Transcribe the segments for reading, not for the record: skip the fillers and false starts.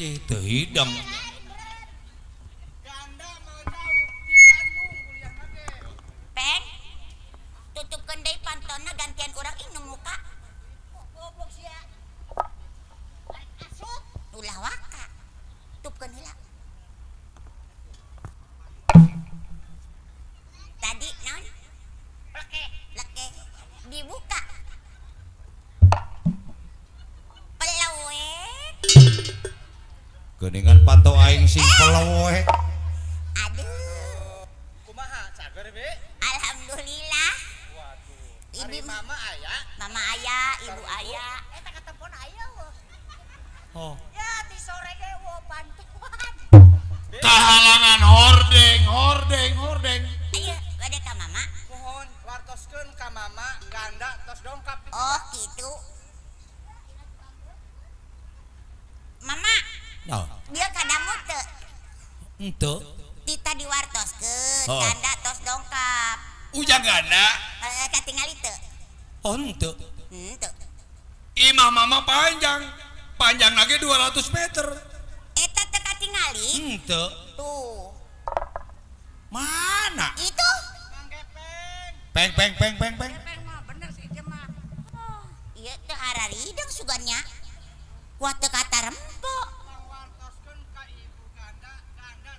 Ih, teu hidang. Peng, tutupkeun deui pantonna gantian urang ih nu muka. Goblok sia. Asup. Ulah waka. Tutupkeun heula. Tadi naon? Leke. Dibuka. Pelawe. Geuningan pantau aing sing pelawe. Aduh. Kumaha cager be? Alhamdulillah. Waduh. Ibu Ari mama aya. Mama aya, ibu aya. Eta katepon aya weuh. Oh. Ya di sore ge weuh bantuan. Kahalangan hordeng. Ayo, bade ka mama. Pohon wartoskeun ka mama ganda tos dongkap. Oh, gitu. Mama, Nah, dia kadangu teu. henteu. Tita diwartoskeun, Oh. ganda tos dongkap. Ujang ganda. Katingali teu? Oh, henteu. Henteu. Imah mama panjang. Panjang lagi 200 meter. Eta teu katingali? Henteu. Tuh. Mana? Itu? Peng. Mah bener sih dia mah. Oh, ieu teh hararideng sugannya. Kuat teu kata rempok. Wartoskeun ka ibu ganda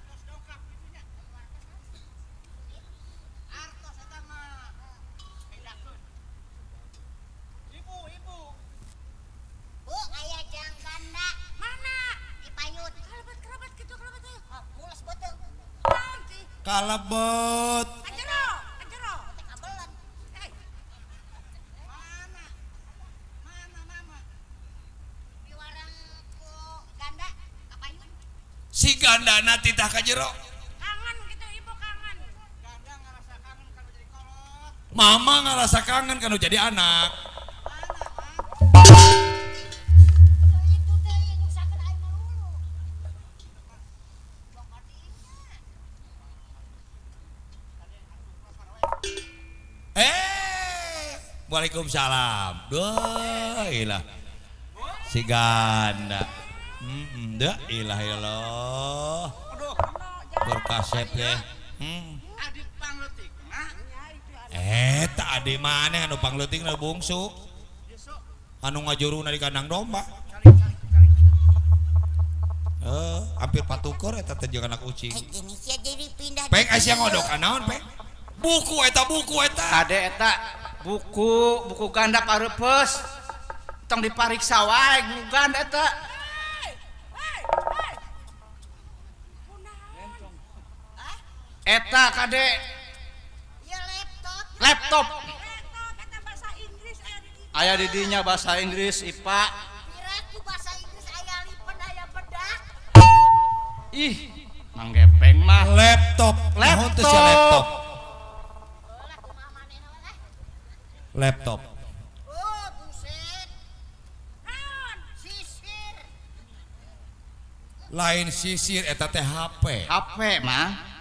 tos dongkap ibunya. Artos eta mah. Bedakeun. Ibu. Bu, aya jang ganda. Mana? Di payut. Kerabat gitu teh. Oh, mules beuteung. Naon sih? Kalebet. Anjero. Teh kabelan. Mana mama? Di warang ku ganda ka payut. Si gandana titah ka jero. Kangen gitu ibu kangen. Ganda ngarasa kangen kalau jadi kolot. Mama ngerasa kangen kan jadi anak. Itu teh yang nyusakeun aing melulu. Waalaikumsalam. Duh, ilah. Si ganda. Dah ilah ilah. Aduh, Berkaset deh. adik pangleutik mah. Tak adi mana anu pangleuting na bungsu. Anu ngajuruna di kandang domba. Hampir patukor eta teh jeung anak ucing. Ini sih jadi pindah. Peng aya ngodok naon, Peng? Buku eta. Kade eta buku ganda pareupes. Tong dipariksa wae buku ganda eta. Eta kade Ya laptop. laptop. Kata bahasa Inggris Aya di dinya bahasa Inggris IPA. Kiraku bahasa Inggris aya lipen aya bedak. Ih, Mang Gepeng mah. Laptop. Naon teh si laptop? Lah kumaha manehna lah. Laptop. Oh, buset. Naon? Sisir. Lain sisir eta teh HP. HP mah.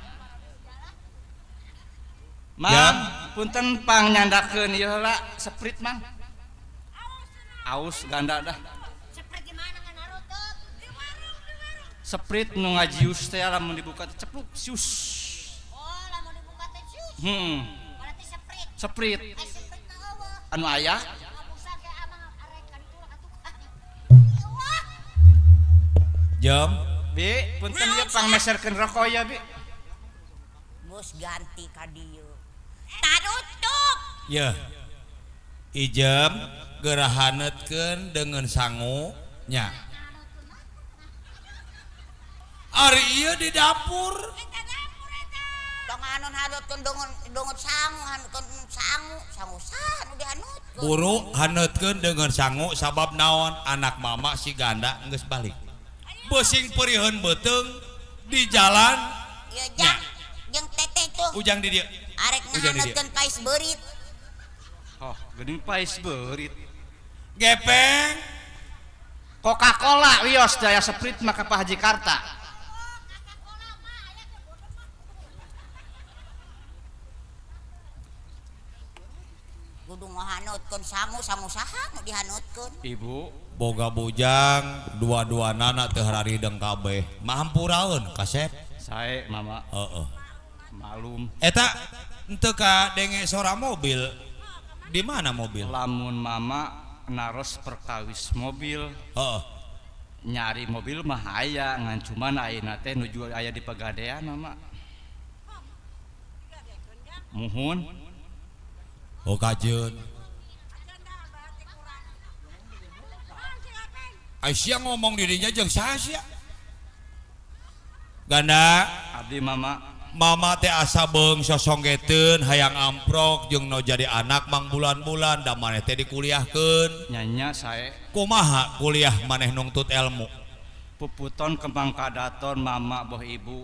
Jam. Mang, punten pang nyandakeun ieu heula Sprite Mang. Aus ganda dah. Seperti mana kan Naruto? Di warung. Sprite nu ngajius teh lamun dibuka teh cepluk sius. Oh, lamun dibuka teh jus. Berarti seprit. Sprite Seprit na eueuh. anu aya Ngabusa ge amang arek kan itu ka tukang. Wah. Jam. Bi, punten ieu pang meserkeun rokok ya Bi. Bos ganti ka dieu. Tarutup. Ya. Ijem gerahanetkeun dengan sangu nya. Ari ieu di dapur. Tong anon hadotkeun dongot sangu, hanutkeun sangu saha nu dihanutkeun. Buru hanetkeun dengan sangu sabab naon anak mama si ganda geus balik. Besing periheun beuteung di jalan. Ieu jang jeung teteh tuh. Ujang di dieu. Arek Ujang di dieu. ngahanutkeun pais beurit. Oh, geuning pais beurit. Gepeng. Coca-Cola wios daya Sprite mah ka Pak Haji Karta. Kudu kudu ngahanutkeun sangu saha nu dihanutkeun Ibu boga bujang dua-dua nana teu harideng kabeh mahampuraeun Kasep saya mama heeh malum eta henteu ka denge sora mobil di mana mobil lamun mama naros perkawis mobil heeh nyari mobil mah aya ngan cuman ayeuna teh nuju aya di Pegadean mama muhun oh kajeun Aisyah ngomong dirinya jeung saha sia Ganda abdi mama mama teh asa beung sosonggeteun hayang amprok jeung no jadi anak mang bulan-bulan da maneh teh dikuliahkeun nyanya saya kumaha kuliah maneh nungtut ilmu puputon kembang kadaton mama boh ibu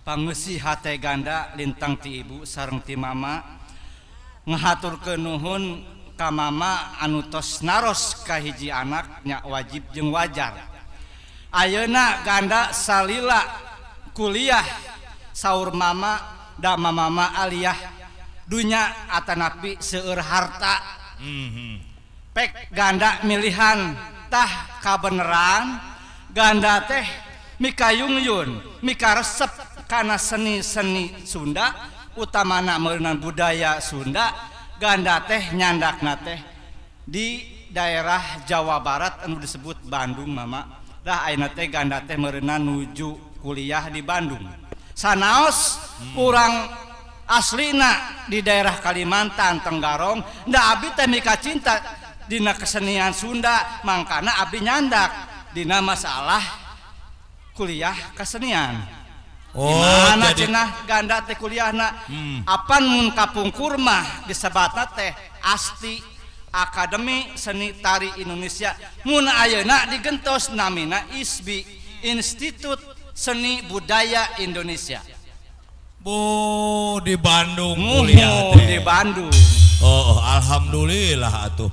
pangeusi hate ganda lintang ti ibu sareng ti mama ngahaturkeun nuhun ka mama anu tos naros ka hiji anak nya wajib jeung wajar ayeuna ganda salila kuliah saur mama da mama aliyah dunya atanapi seueur harta pek ganda milihan tah kabeneran ganda teh mikayungyun mikaresep kana seni-seni Sunda utamana meunang budaya Sunda ganda teh nyandakna teh di daerah Jawa Barat anu disebut Bandung mama dah ayeuna teh ganda teh meureunan nuju kuliah di Bandung sanaos urang aslina di daerah Kalimantan Tenggarong da abdi teh mika cinta dina kesenian Sunda mangkana abdi nyandak dina masalah kuliah kesenian mana cenah ganda teh kuliahna apan mun kapungkur mah disebatna teh ASTI Akademi Seni Tari Indonesia mun ayeuna digentos namina ISBI Institut Seni Budaya Indonesia bu di Bandung kuliah teh di Bandung oh alhamdulillah atuh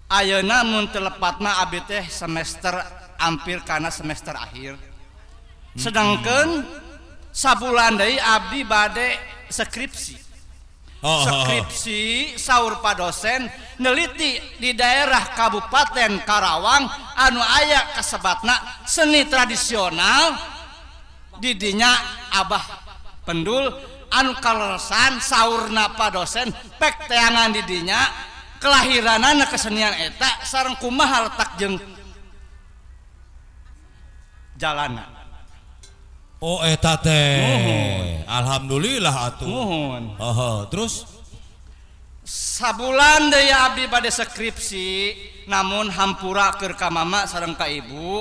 ayeuna mun telepatna abdi teh semester hampir kana semester akhir sedangkan sabulan deui abdi bade skripsi skripsi saur padosen neliti di daerah Kabupaten Karawang anu aya kasebatna seni tradisional didinya Abah Pendul anu kaleresan saurna padosen pek teangan didinya kelahiranana kesenian eta sareng kumaha letak jeung jalana oh eta teh alhamdulillah atuh muhun terus sabulan deui abdi bade skripsi namun hampura keur ka mama sareng ka ibu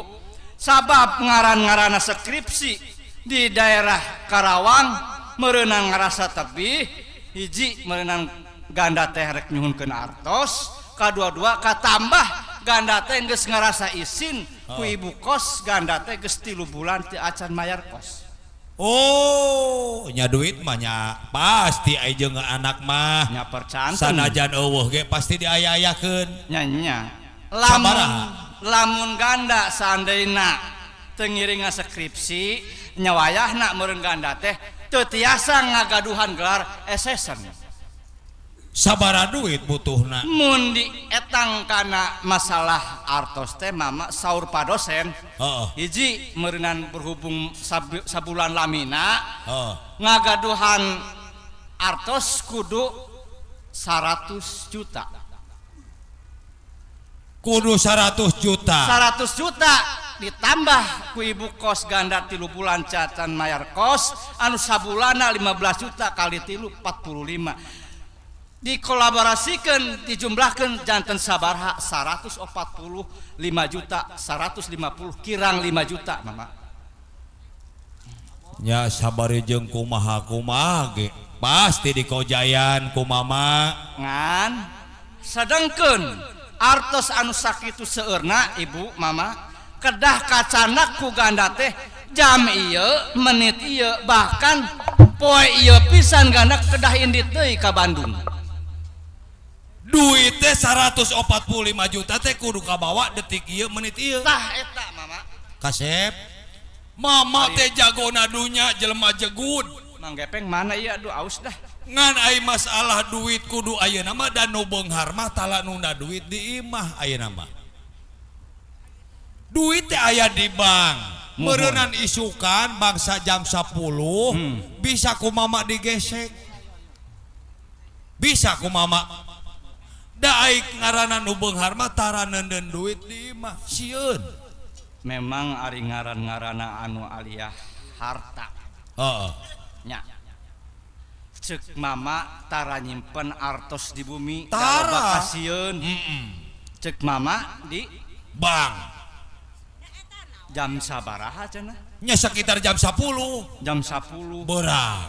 sabab ngaran-ngaranna skripsi di daerah Karawang meunang ngarasa tebih hiji meunang ganda teh rek nyuhunkeun artos kadua-dua katambah ganda teh geus ngarasa isin ku ibu kos ganda teh geus 3 bulan teu acan mayar kos oh nya duit mah nya pasti aya jeung anak mah nya percanten sanajan eueuh ge pasti diaya-ayakeun nya lamun ganda seandaina teu ngiringa skripsi nya wayahna meureun ganda teh teu tiasa ngagaduhan gelar SSN sabaraha duit butuhna mun di etang kana masalah artos teh mama saur padosen hiji meureunan berhubung sabulan lamina ngagaduhan artos kudu 100 juta kudu 100 juta ditambah ku ibu kos ganda 3 bulan cacan mayar kos anu sabulana 15 juta kali 3 45 dikolaborasikan dijumlahkan jantan sabarha 145 juta 150 kirang 5 juta mama nya sabari jeung kumaha ge pasti dikojayan ku mama ngan sedengkeun artos anu sakitu seueurna ibu mama kedah kacanak ku ganda teh jam ieu menit ieu bahkan poe ieu pisan ganda kedah indit deui ka Bandung duit teh 145 juta teh kudu kabawa detik ieu menit ieu tah eta mama Kasep mama teh jagona dunya jelema jegut Mang Gepeng mana ieu aduh aus dah ngan ai masalah duit kudu ayeuna mah dan nu beunghar mah tala nunda duit di imah ayeuna mah duit teh aya di bank meureunnan isukan bangsa jam 10 bisa ku mama digesek bisa ku mama da ai ngaranna nu beunghar mah tara neundeun duit di imah sieun memang ari ngaran-ngaranna anu aliyah harta heeh nya cek mama tara nyimpen artos di bumi tara kasieun cek mama di bank jam sabaraha cenah nya sekitar jam 10 jam 10 berang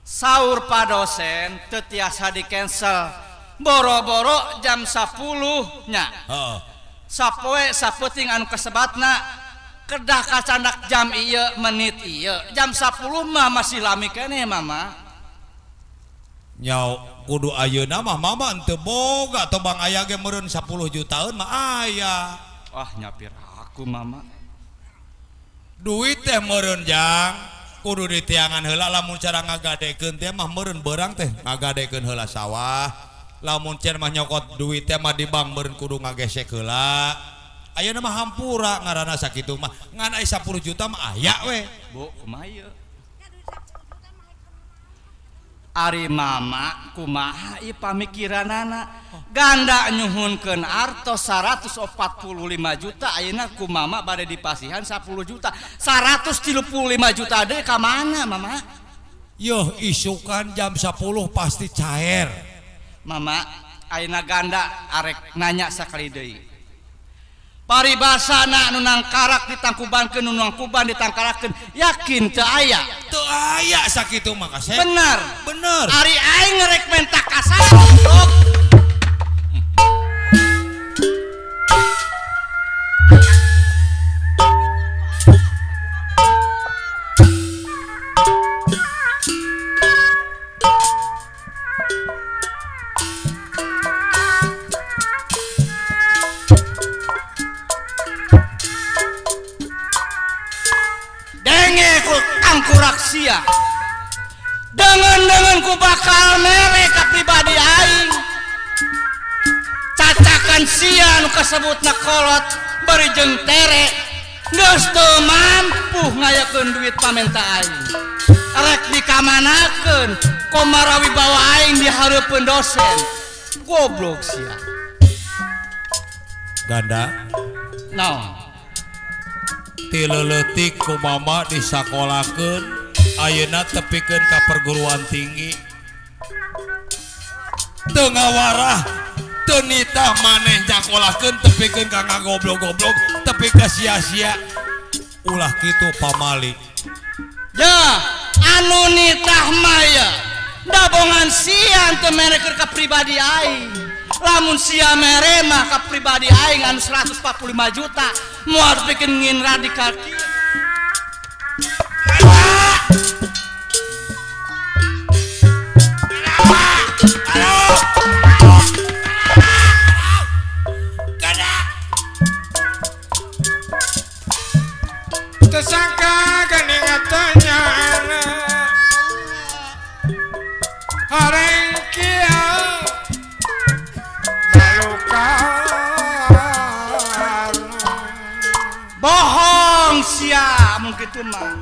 sahur pak dosen teu tiasa di cancel boro-boro jam 10 nya heeh sapoe sapeuting anu kasebatna kedah kacandak jam ieu menit ieu jam 10 mah masih lami keneh mama nyau kudu ayeuna mah mama henteu boga tobang aya ge meureun 10 jutaan mah aya wah nyapir aku mama duit teh meureun jang kudu ditiangan heula lamun cara ngagadekeun teh mah meureun beurang teh ngagadekeun heula sawah lamun can mah nyokot duit teh mah di bank meureun kudu ngagesek heula ayeuna mah hampura ngaranna sakitu mah ngan aya 10 juta mah aya we bu kumaha ieu ari mama kumaha ieu pamikiranana ganda nyuhunkeun artos 145 juta ayeuna ku mama bade dipasihan 10 juta 135 juta deui ka mana mama yoh isukan jam 10 pasti cair mama ayeuna ganda arek nanya sakali deui paribasana nu nangkarak ditangkubankeun nu nangkuban ditangkarakeun yakin teu aya teu aya sakitu mah kasep bener bener ari aing ngerek mentak kasar goblok Angkuraksia dengan ku bakal mere ka pribadi aing cacakan sia nu kasebutna kolot bari jeung tere geus teu mampu ngayakeun duit pamenta aing rek dikamanakeun komara wibawa aing di hareupeun dosen goblok sia ganda naon ti leuletik ku mama disakolakeun ayeuna tepikeun ka perguruan tinggi teu ngawarah teu nitah maneh nyakolakeun tepikeun ka ngagoblok-goblok tepi ka sia-sia ulah kitu pamali ya anu nitah maya dabongan sian teu merekeun ka pribadi aing lamun sia mere mah ka pribadi aing anu 145 juta moal bikin ngin radikal kieu tersangka gandeng atanya hareng kia bohong sia mun kitu mah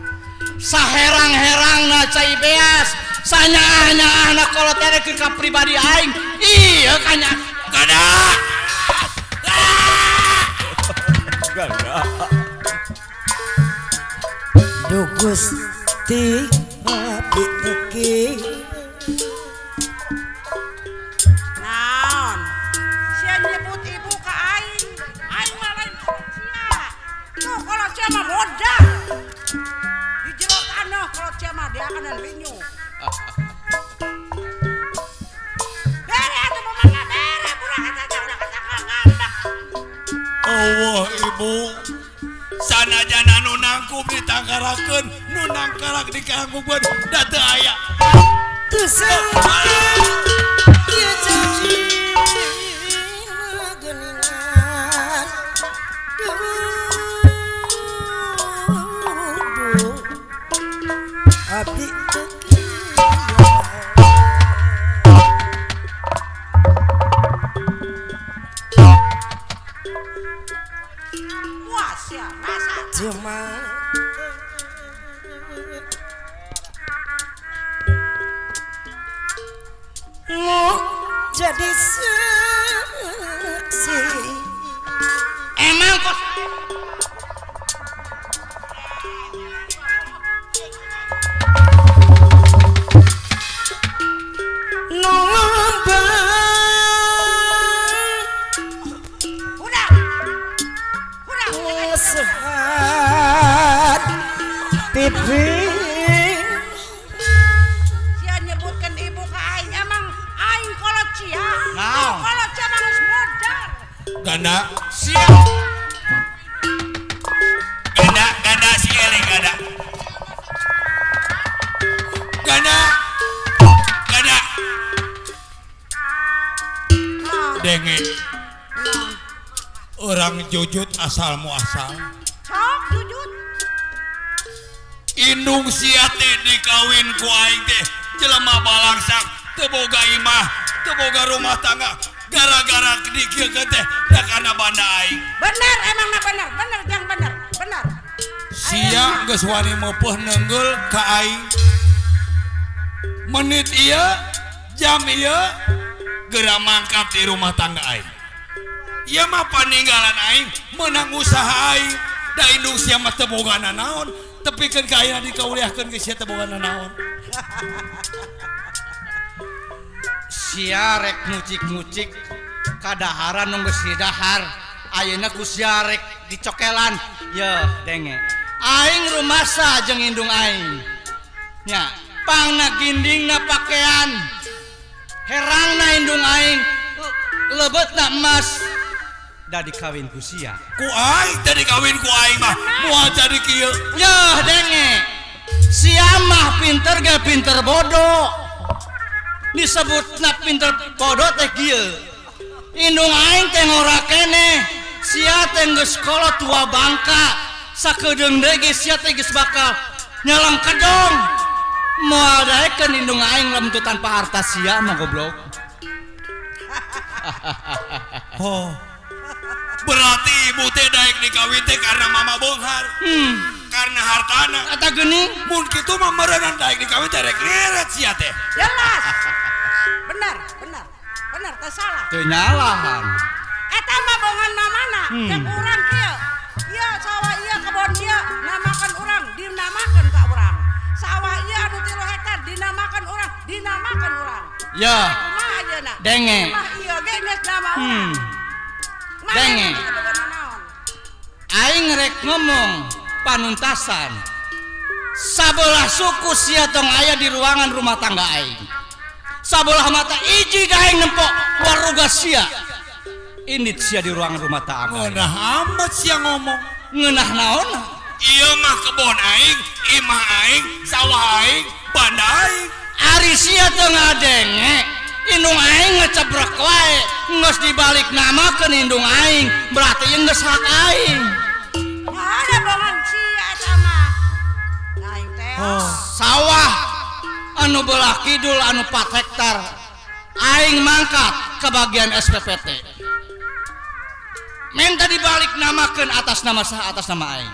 saherang-herangna cai beas sanyaah-nyaahna kolot erekeun ka pribadi aing ieu kanya ganda Duh Gusti abdi teki naon sia nyebut ibu ka aing mah lain sia tuh kalau sia mah modal di jero tanah kalau sia mah dia akan linyu bere atuh pemangga bere budak eta teh udah katakan ngandak Allah ibu sanajan anu nangkup ditangkarakeun nu nangkarak dikanggupan da teu aya teu sangka ieu janji geuningan duh abdi teki cuma mau jadi seksi Emang kos Udah. sehat pipi Sia nyebutkan ibu ke aing emang aing kolot cia. Naon? Kolot cia mah geus modar. Ganda siap ganda si eling ganda denge orang jujut asal muasal Sok jujur. indung sia teh dikawin ku aing teh jelema balangsak teu boga imah teu boga rumah tangga gara-gara dikieun teh da kana banda aing Bener emangna bener yang bener. sia geus wani meupuh neunggul ka aing menit ieu jam ieu geura mangkat di rumah tangga aing ieu mah paninggalan aing meunang usaha aing da indung sia mah teu boga nanaon tepikeun ka ayeuna dikauliahkeun ge sia teu boga nanaon sia rek ngucik-ngucik kadaharan nu geus didahar ayeuna ku sia rek dicokelan ye denge aing rumasa jeung indung aing nya pangna gindingna pakaian herangna indung aing lebeutna emas da dikawin ku sia ku aing tadi kawin ku aing mah moal jadi kieu yah denge sia mah pinter ge pinter bodoh disebutna pinter bodoh teh kieu indung aing teh ngora kene sia teh geus kolot tua bangka sakedeung deui ge sia teh geus bakal nyalang kedong moal daekeun indung aing lamun teu tanpa harta sia mah goblok oh berarti ibu teh daek dikawin teh karena mama beunghar karena hartana kata geuning mun kitu mah meureunna daek dikawin teh rek ngeret sia teh Jelas. Bener teu salah. teu nyalahan Eta mah bongan mamana jeung urang kieu. Ieu sawah ieu kebon ieu namakeun urang dinamakeun ka urang. Sawah ieu anu 3 hektar dinamakeun urang. ya Kumaha ayeuna? denge Mah ieu ge geus nama urang. Denge. Naon? aing rek ngomong panuntasan sabelah suku sia tong aya di ruangan rumah tangga aing sabelah mata iji aing nempok waruga sia indit sia di ruangan rumah tangga ngeunah amat sia ngomong ngeunah naon ieu mah kebon aing imah aing sawah aing banda aing ari sia teu ngadenge indung aing ngecebrek wae geus dibalik namakeun indung aing berarti ieu geus hak aing Ada bongan sia eta mah. Aing teh. sawah anu belah kidul anu 4 hektar aing mangkat ke bagian SPPT minta dibalik namakeun atas nama saha atas nama aing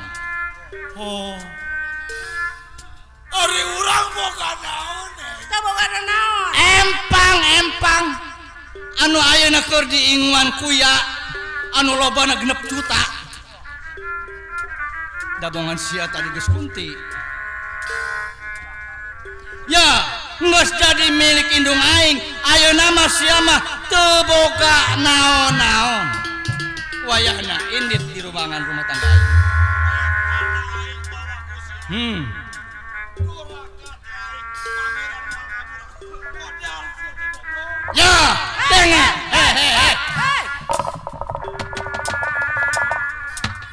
ari urang boga naon Teu boga naon. empang anu ayeuna keur diinguan kuya anu lobana 6 juta dabongan sia tadi geus kunti ya geus jadi milik indung aing ayeuna mah sia mah teu boga naon-naon wayahna indit di ruangan rumah tangga aing ya denge Hey.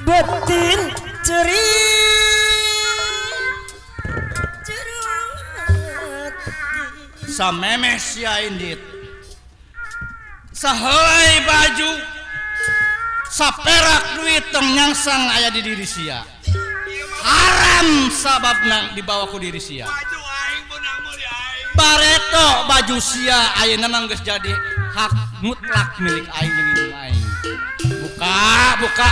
betin ceri samemeh sia indit sahelai baju saperak duit tong nyangsang aya di diri sia haram sababna dibawa ku diri sia baju aing beunang meuli aing bareto baju sia ayeuna mah geus jadi hak mutlak milik aing jeung indung aing buka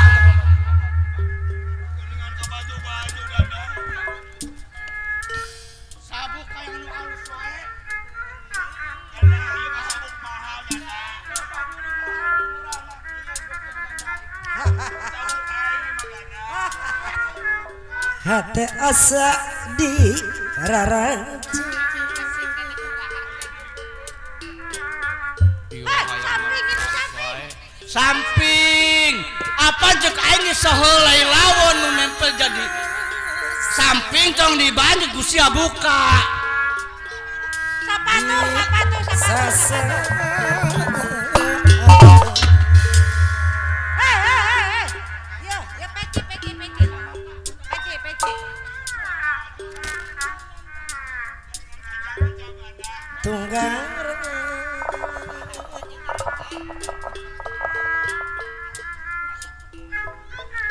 hati asa di rarang Samping itu samping. Samping apa cek aing saheulai lawon nu nempel jadi samping tong dibanjut gusia buka. Sapatu. sasa Hei. Yo, peci. tunggang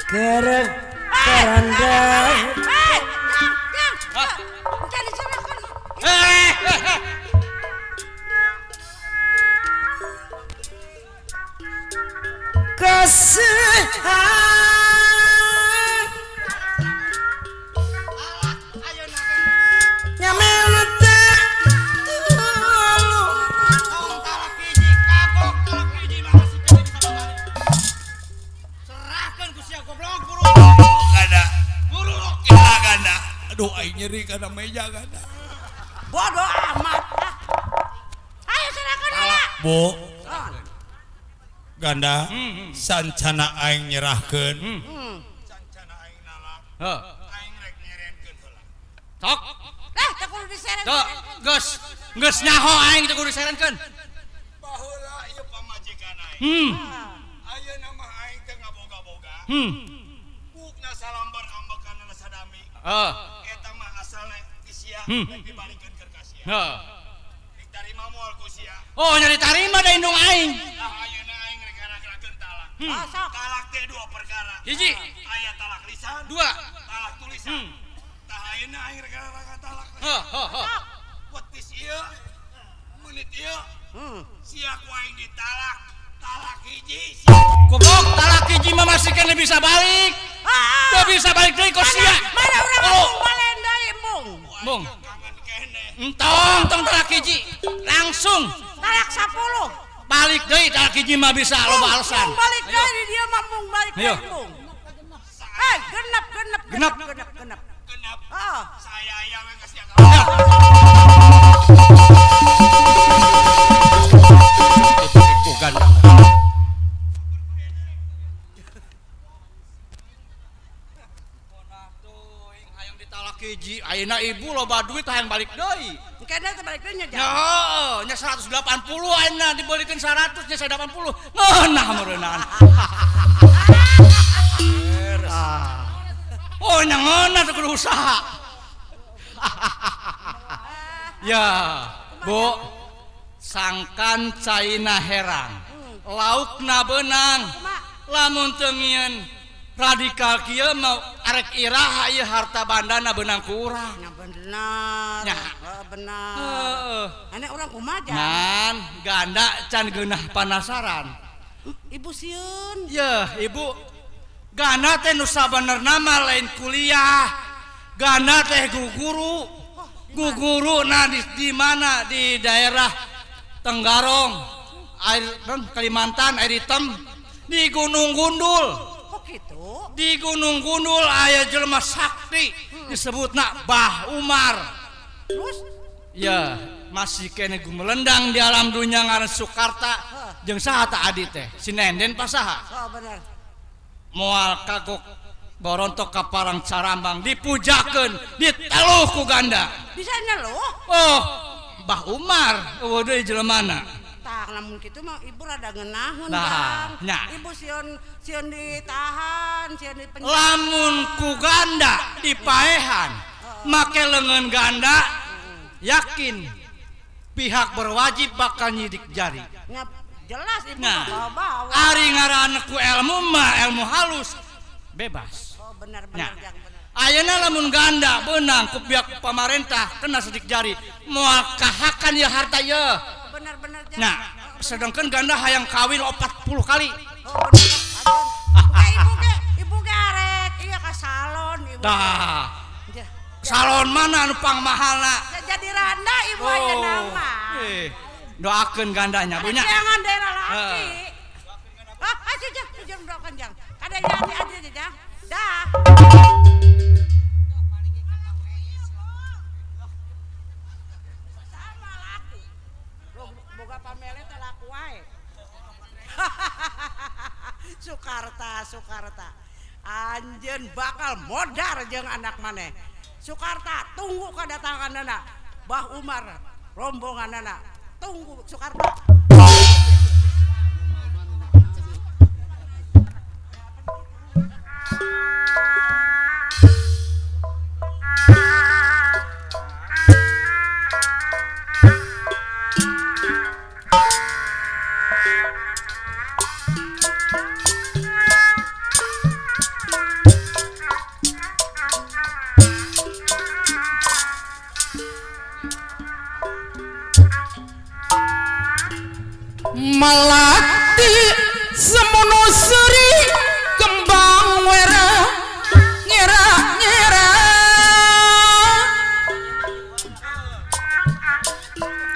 kereng keranda Jang. Jadi serahkan. kasihan Ayo nak. nyamel teh Talak hiji kagok talak hiji mah si kene bisa balik. Serahkeun gusia goblok guru. Ganda. Guru. Kita ganda. Aduh aing nyeri kana meja ganda. Bodoh amat. Ayo serahkan ya. Bu. Ganda, sancana aing nyerahkeun. Sancana aing nalak, Heuh. aing rek nyerenkeun heula. Tok. Tak kudu diseret. Tok, geus nyaho aing teu kudu diserenkeun. Baheula ieu pamajikan aing. Ayeuna mah aing teu ngaboga-boga. Bukna salambar ambekanana sadami. Eta mah asalna ti sia rek dibalikeun keur ka sia. Ditarima moal ku sia. Oh, nyari tarima da indung aing. Tah ayeuna aing rek ngarakeun talak. Sok. Talak teh dua perkara. Hiji. Aya talak lisan, Dua. talak tulisan. Tah ayeuna aing rek ngarakeun talak. Wetis ieu menit ieu sia ku aing ditalak. Talak hiji sia. Goblok, talak hiji mah masih kene bisa balik. Teu bisa balik deui ku sia. Mana urang Oh, balen deui embung. Bung. Kangen kene. Tong talak hiji. Langsung Talak 10. balik deui talak hiji mah bisa loba alasan. Mung balik deui di dia mah mung balik Ayo. deui embung. Genep. Genep. Genap. Ah. Saya yang we ka sia ka. Hayang ditalak hiji, ayeuna ibu loba duit hayang balik deui. Kena teh balik deui nya. Nya 180 ayeuna dibalikeun 100 nya 180. Ngeunah meureunan. Oh, nya ngeunah teu kudu usaha. Ya, Bu. Sangkan caina herang. Laukna beunang. Lamun teu ngieun radikal kieu mau arek iraha ieu harta bandana beunang ku urang. Nah benar. Ya. Benar. Heeh. Ane urang kumaha Jang? Nan ganda can geunah panasaran. Ibu sieun. Ya, Ibu. Ganda teh nu sabenerna mah lain kuliah. Ganda teh guguru. Guguru nah di mana? Di daerah Tenggarong, air Kalimantan, air hitam, di Gunung Gundul. Kok gitu? Di Gunung Gundul aya jelema sakti disebutna Bah Umar. Terus Ya, masih kene gumelendang di alam dunia ngaran Sukarta jeung saha ta adi teh? Si Nenden pasaha? oh benar. Moal kagok borontok ka Parang Carambang dipujakeun, diteluh ku ganda. Bisa nya lo? Oh, Bah Umar, eueuh deui jelemana. Tak lamun kitu mah ibu rada ngeunaheun Nah, Jang. nya. Ibu sieun ditahan, sieun dipenjara. Lamun ku ganda dipaehan, make leungeun ganda, yakin pihak berwajib bakal nyidik jari. Nya jelas ibu Nah, bawa-bawa. ari ngaranna ku ilmu mah ilmu halus bebas. Oh benar Nya. Jang benar. Ayeuna lamun ganda beunang ku pihak pemerintah kena sidik jari moal kahakan ya harta ye. Benar Jang. Nah, sedangkan ganda hayang kawin 40 kali. Oh benar. Ibu ge arek iya ka salon ibu. Dah, Ja- salon mana anu pangmahalna? Jadi randa ibu aya nama. Doakeun gandanya, Bu nya. Jangan daerah laki. Heh. Ah, aja. jeung doakeun jang. Kada ya hati-hati aja jang. Dah. Sama laku. Boga pamele teh laku wae. Sukarta. Anjeun bakal modar jeung anak maneh. Sukarta tunggu kedatanganna. Bah Umar rombonganna. Tunggu Sukarta. Melati semono seri kembang wera ngira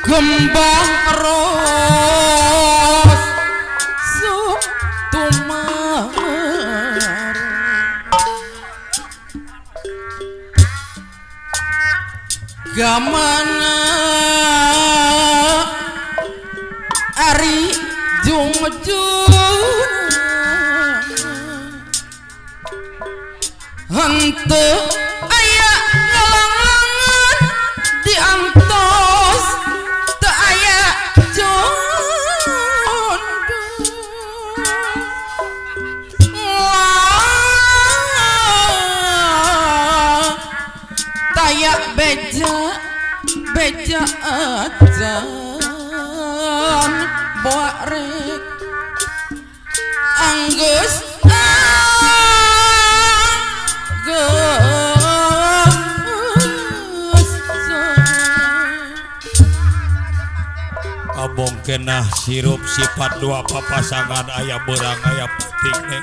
kembang ros sutumar gamana Ari jungjun hente aya ngalang-langan diantos teu aya jodoh tayak beja aja borek anggus kabongkenah sirup sifat dua papasangan aya berang aya puting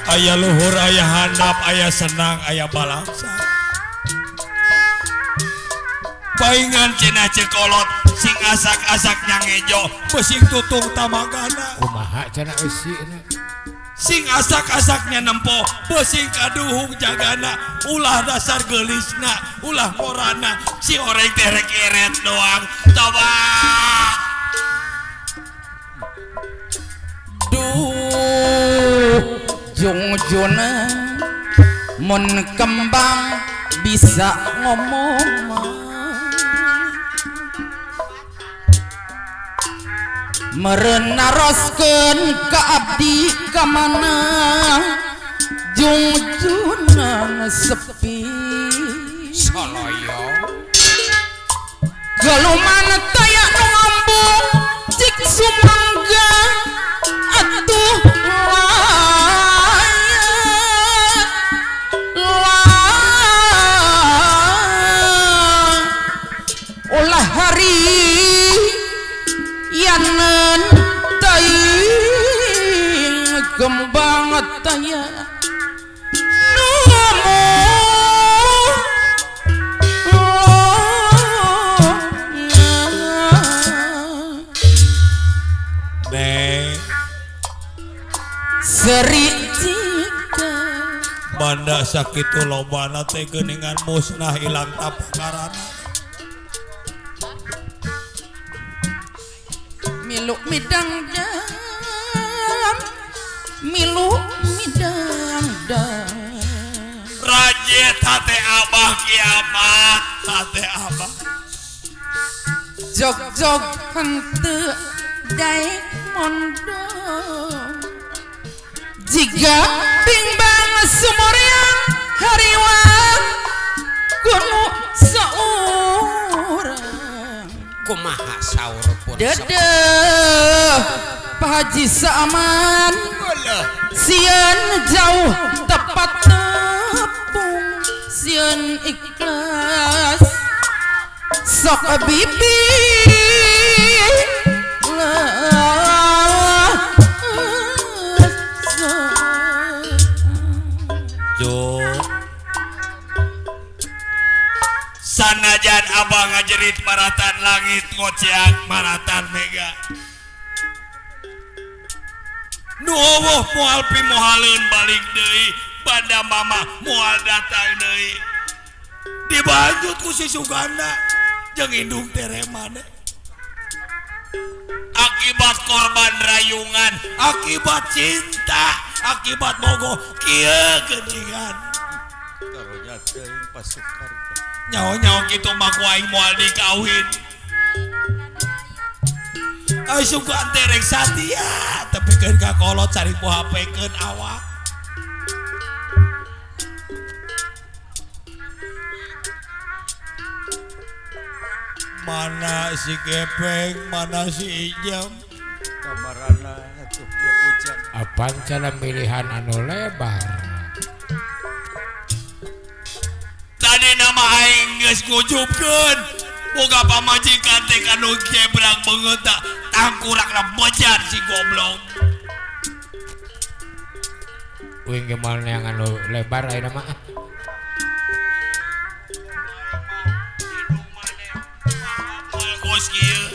aya luhur aya handap aya senang aya balangsa paingan cenah cekolot sing asak-asaknya ngejo besing tutung tamagana kumaha cenah eusieuna sing asak-asaknya nempo besing kaduhung jagana ulah dasar gelisna ulah morana si oreng teh rek eret doang coba duh jungjuna mun kembang bisa ngomong merenaroskeun ka abdi ka mana jungjuna sepi saloyo galuman taya nu ngambung cik sumangga atuh ulah hari yanen taying gembang taya seri cika banda sakitu lobana teh geuningan musnah ilang tapakarana milu midang dam rajet hate abah kiamat hate abah jog henteu daek mondo jika bimbang sumuriang hariwang kuno saurang kumaha saur pun dedeh Pak Haji Saaman sieun jauh tepat tepung sieun ikhlas sok bibi Jo sanajan abang ngajerit maratan langit ngociak maratan mega nuwuh moal pimohaleun balik deui banda mama moal datang deui dibanjut ku si Suganda jeung indung teremana akibat korban rayungan akibat cinta akibat bogo kieu geuningan karonya teuing pasukar nyaho-nyaho kitu mah ku aing moal dikawin ai suka terek satia tapi keun ka kolot cari ku hapekeun awak mana si Gepeng mana si Ijam kamarana atuh ya bujang Apaan cara pilihan anu lebar? tadi nama aing geus ngujubkeun boga pamajikan teh kanu jebrang beungeut da tangkurakna bojar si goblok Uing gimana yang anu lebar ayeuna mah? Bos kieu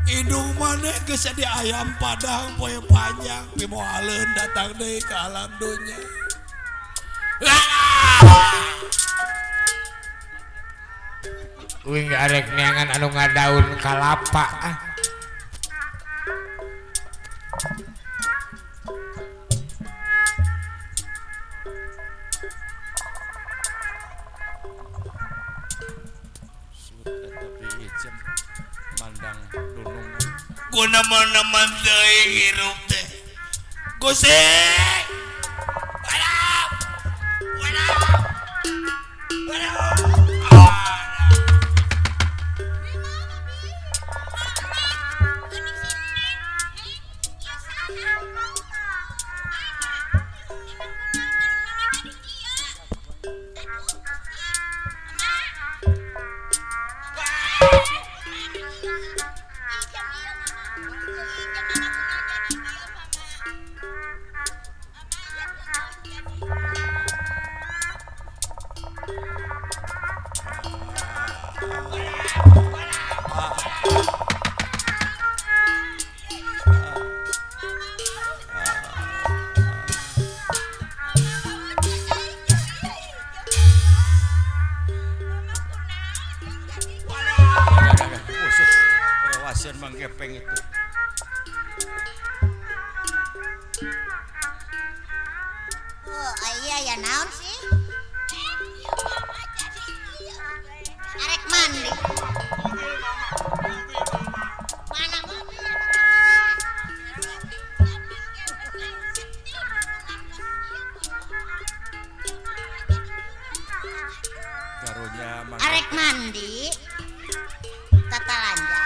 indung maneh geus di ayam padang poe panjang pimohaleun datang deui ka alam dunya Uing arek neangan anu ngadaun kalapa ah. guna mana teuing hirup teh Gusti wadap Gepeng itu Iya ya naon sih? Arek mandi. Mana mobil? karunya Arek mandi. Tata lanja.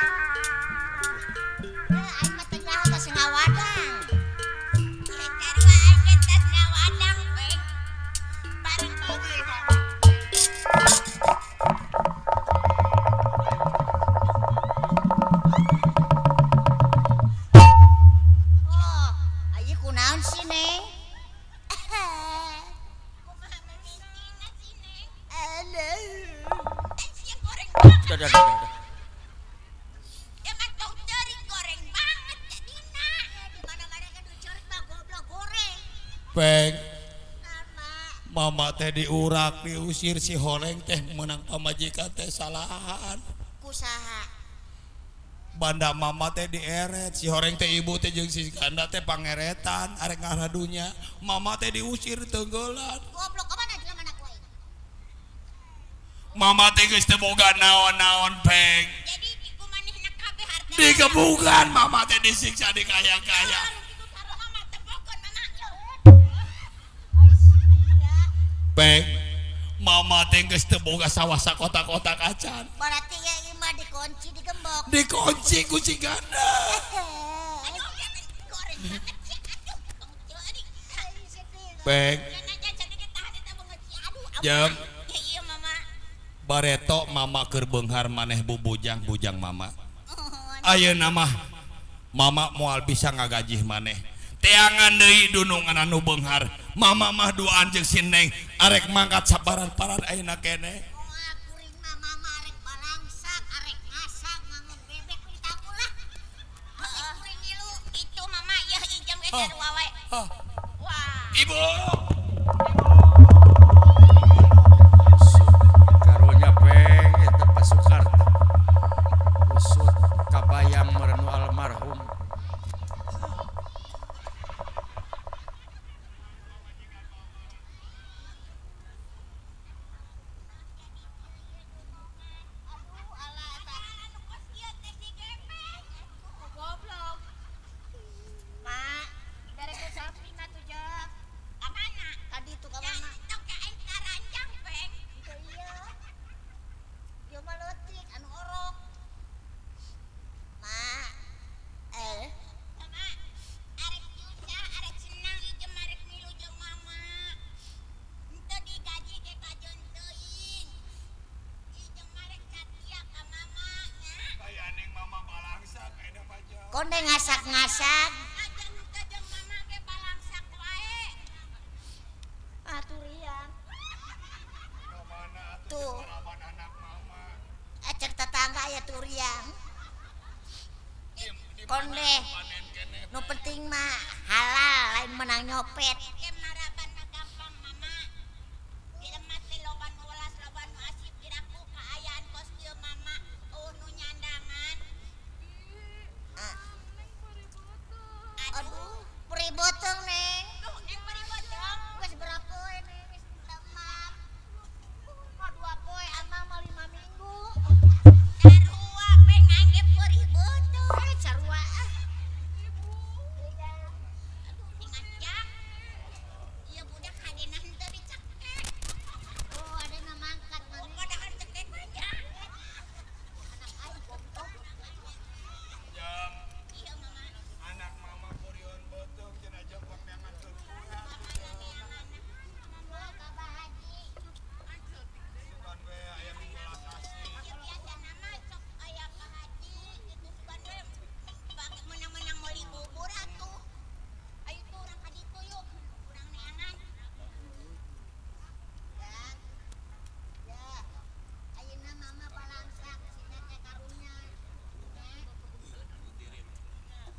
Aing mah teh nyaho teh ngawadang. Peng mama teh diurak diusir si Horeng teh menang pamajikan teh salahan Kusaha? banda mama teh dieret si Horeng teh ibu teh jeung si Ganda teh pangeretan arek ngaradunya mama teh diusir tenggelan Goblok ka mana jelema anak wae? mama teh geus teu boga naon-naon Peng Jadi kumanehna kabeh harta. dikebukan mama teh disiksa dikaya-kaya Peng mama teh geus teu boga sawah sakota-kota kacan Berarti ya ieu mah dikunci digembok. dikunci ku si Ganda Aduh, goreng banget sih. Peng jam Iya mama. bareto mama keur beunghar maneh bubujang bujang mama ayeuna mah mama moal bisa ngagajih maneh teangan deui dunungan anu beunghar mama mah duaan jeung si Neng arek mangkat sabaran-paran ayeuna kene Wah, kuring mah mama arek balangsak, arek ngasak, mangun bebek di tamu lah. Kuring ilu itu mama ya sarua we. Wah. Ibu. Karunya peng eta Pasukarta. Usut kabayang merenu almarhum. Aduh, alah eta. Anu kos ieu teh si gepeng. Goblok. Mak, dari ke samping atuh jeung. Ka mana? Tadi tuh ka mana? Tok ka aing karanjang, Peng. Itu ieu. Ieu mah leutik anu orok. Mak. Mama, arek susah, arek senang ieu mah arek milu jeung mama. Henteu digaji ge kajon teuing. Ieu mah arek satia ka mama nya. Aya ning mama balangsak ayeuna mah jeung. Konde ngasak-ngasak. Ajan henteu jeung mama ge balangsak wae. Aturian. Mana atuh Tuh. lawan anak mama. Acek tetangga ya turiang. Konde. Nu penting mah halal lain menang nyopet. Kemaraban mah gampang mama. Dilemat teh loban ulas loban asip diraku kaayaan kos ieu mama. Nu nyandangan. Aduh, peri botong neng. Neng peri botong. Geus berapa poe neng? Geus demam. Mah 2 poe, amang mah 5 minggu. Sarua peng aing ge peri botong. Sarua ah. Aduh, ingat ya. Ieu budak hadena henteu dicekek. Oh, adena mangkat mah. Padahal cekek aja. Anak aing goblok. Jam Iya mama. anak mama kurion beuteung cenah jempong neangan teu. Mama ka Haji. Sugan we aya minggu kasih. Ieu biasa nama sok aya ka Haji gitu sugan we bagi menang-menang meuli bubur atuh. Ayo tuh urang ka ditu yuk. Urang neangan. Ya. Ya. Ayeuna mama balangsak sina teh karunya. Nek.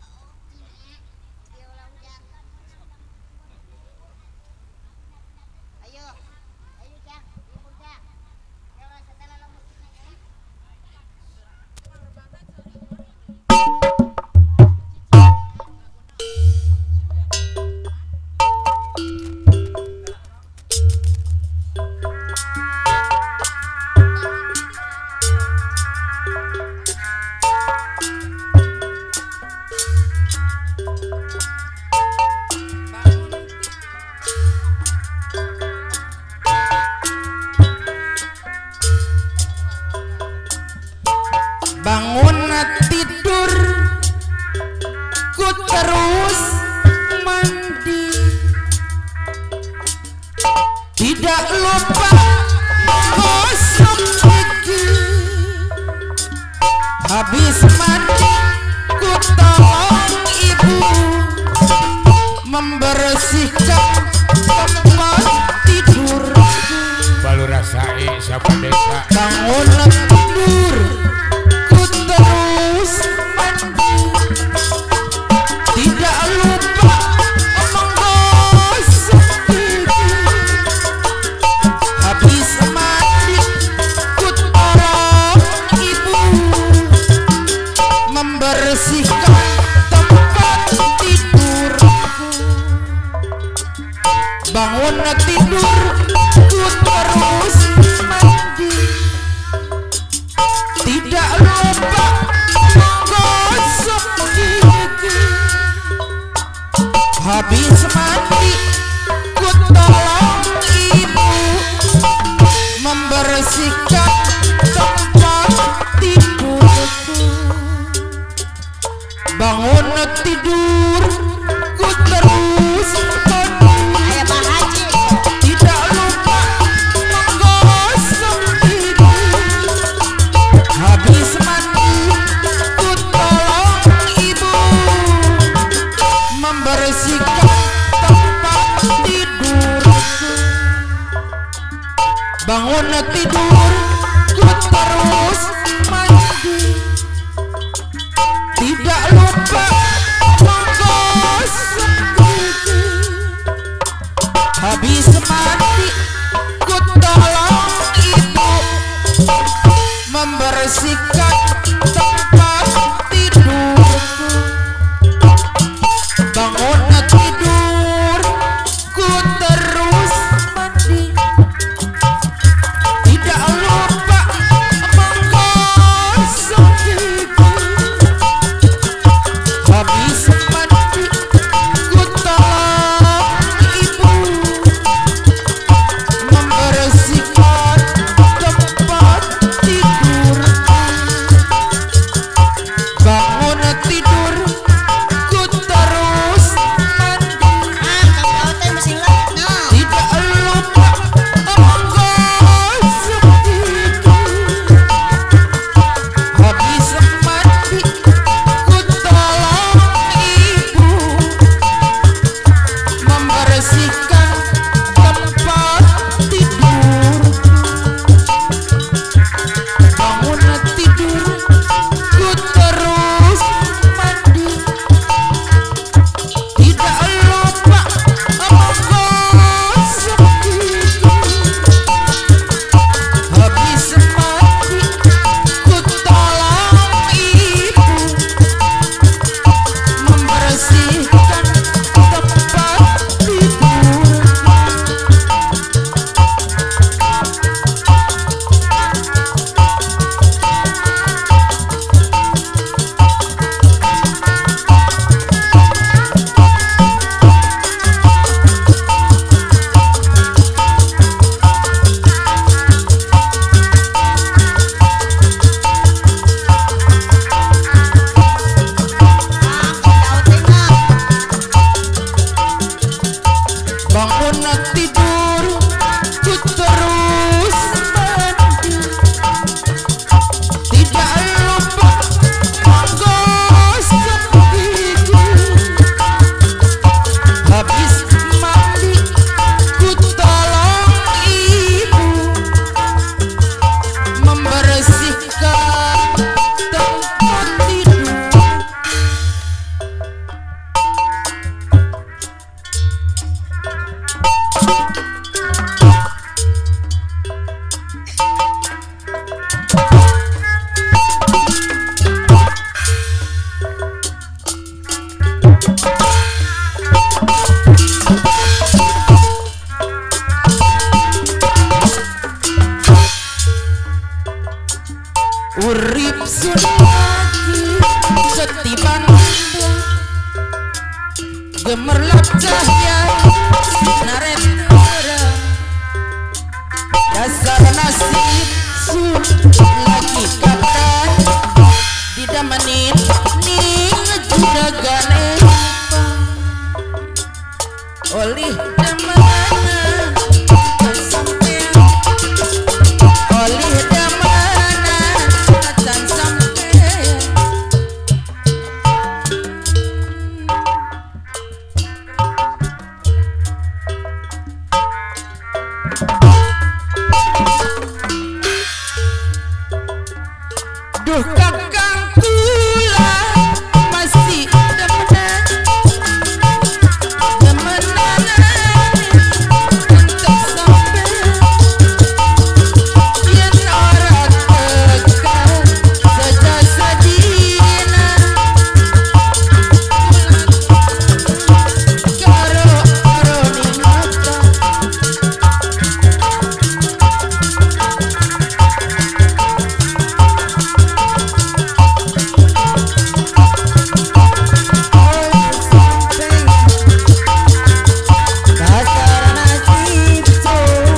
Oh, nek. Ieu ulah ujang. Ayo. Ayo Jang, libur Jang. Ya ulah setelah lo musiknya ya. Bangun tidur ku terus mandi, tidak lupa gosok gigi. Habis mandi ku tolong ibu membersihkan tempat tidur. Balu rasai siapa desa. Bangun tidur ku terus mandi, tidak lupa menggosok gigi. Habis mandi ku tolong ibu membersihkan tempat tidurku. Bangun tidur ku terus mandi, tidak lupa menggosok gigi. Habis mandi ku tolong ibu membersihkan tempat tidurku. Bangun tidur ku terus mandi, Aya Pak Haji. tidak lupa menggosok gigi. Habis mandi ku tolong ibu membersihkan tempat tidurku. Bangun tidur ku terus mandi, tidak lupa menggosok urip sunagi setiban gemerlap cahya naret orang dasar nasib sun lagi kata didamanin ning juragane oleh damana sampean oleh damana dan sampean duh kakang kula masih demenan demenan untuk sampean yen ora tekan sejasadina karo aroni mata dasar nasib sun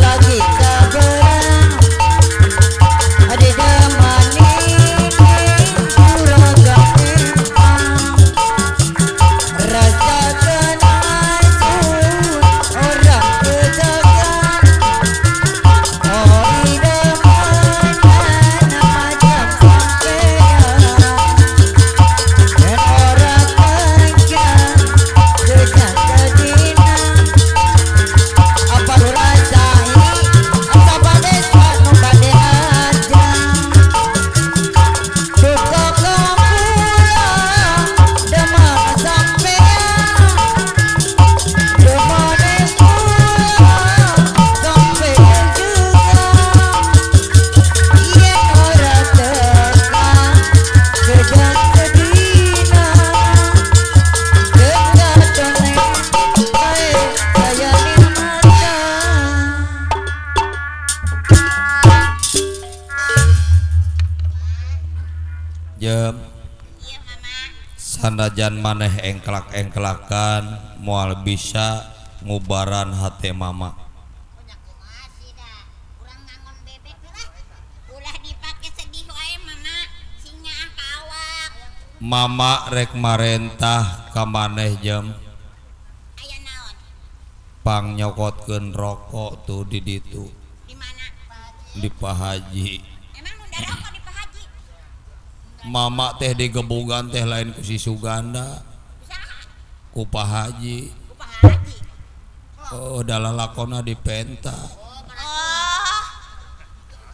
lagi kabarang ade damani juraga empang rasa kenal sun orang kejagan ori damana macam sampean dan orang tekan sejak kedina apa lu rasai apa badesa nu bade aja duka kampula demam sampean demam pula sampean juga yen ora tekan sejak kedina Jem Iya mama. sanajan maneh engkelak-engkelakan moal bisa ngubaran hate mama Punya kumaha sih dah. Urang ngangon bebek lah. Ulah dipake sedih wae mama. Singnya ka awak. mama rek marentah ka maneh jem Aya naon? pang nyokotkeun rokok tuh di ditu Di mana? di Pak Haji Emang nu rokok di Pak Haji? mama teh digebugan teh lain ku si Suganda Usaha ku Pak Haji ku Pak Haji. oh dalah lakona di penta Oh.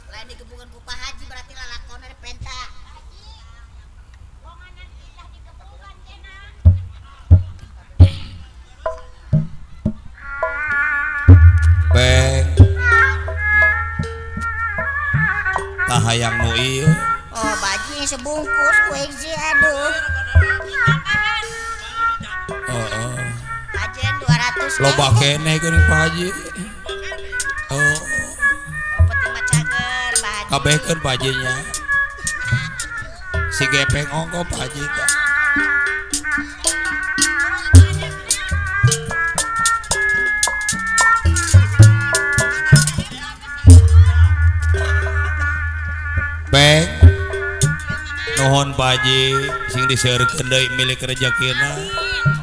Lain digebukan ku Pak Haji berarti lalakonna di penta. Wonganan ilah digebukan cenah. peng tahayang nu ieu Oh, bajunya sebungkus ku hiji aduh. oh. Ajen 200. Loba kene geuning Pak Haji oh Oh, peti mah cager, Pak Haji. kabehkeun Pak Hajinya si gepeng ongko Pak Haji teh peng nuhun Pak Haji sing diseureurkeun deui milik rezekina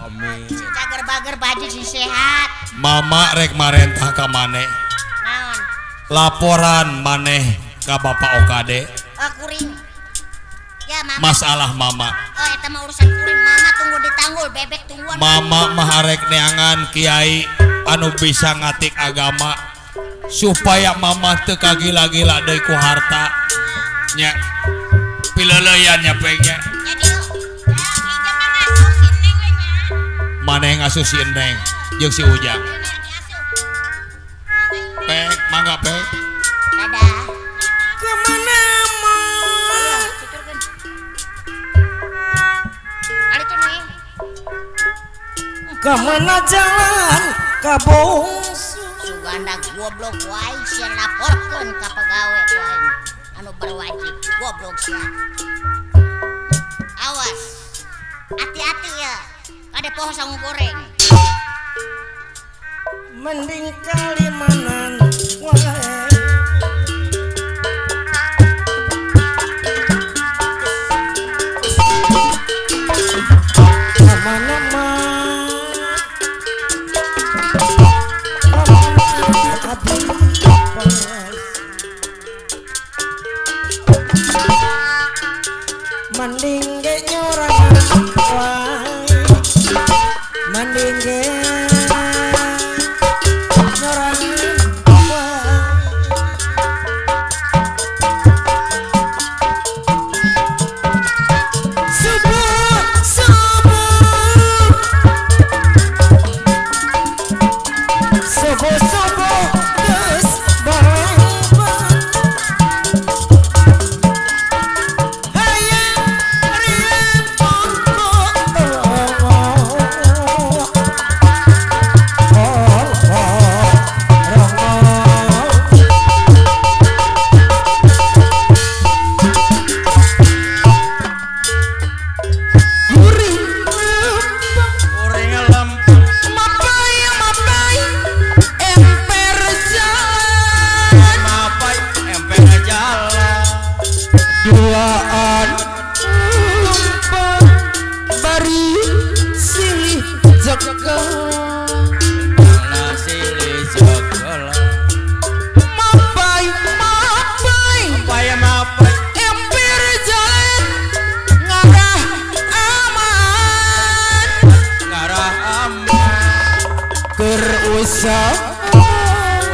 amin Cager bager Pak Haji sing sehat. mama rek marentah ka maneh Naon? laporan maneh ka Bapak Okade Oh, kuring. Ya, mama. masalah mama Oh, eta mah urusan kuring. Mama tunggu ditanggul, bebek tungguan. mama mah arek neangan kiai anu bisa ngatik agama supaya mama teu kagila-gila deui ku harta nya pileuleyan nya pengnya Jadi lu, hija mah ngasuh si Neng we nya. maneh ngasuh si Neng jeung si Ujang Bener diasuh. peng mangga peng Dadah. kemana mah Ayo, tuturkeun. Ali tuh Neng. kemana jalan kabungsu Suganda goblok wae sia laporkeun ka pegawe wae anu berwajib goblok sia. Awas. Hati-hati ya. Ada pohon sangu goreng. mending kalimanan wae nama-nama mending ge nyorangan wae mending ge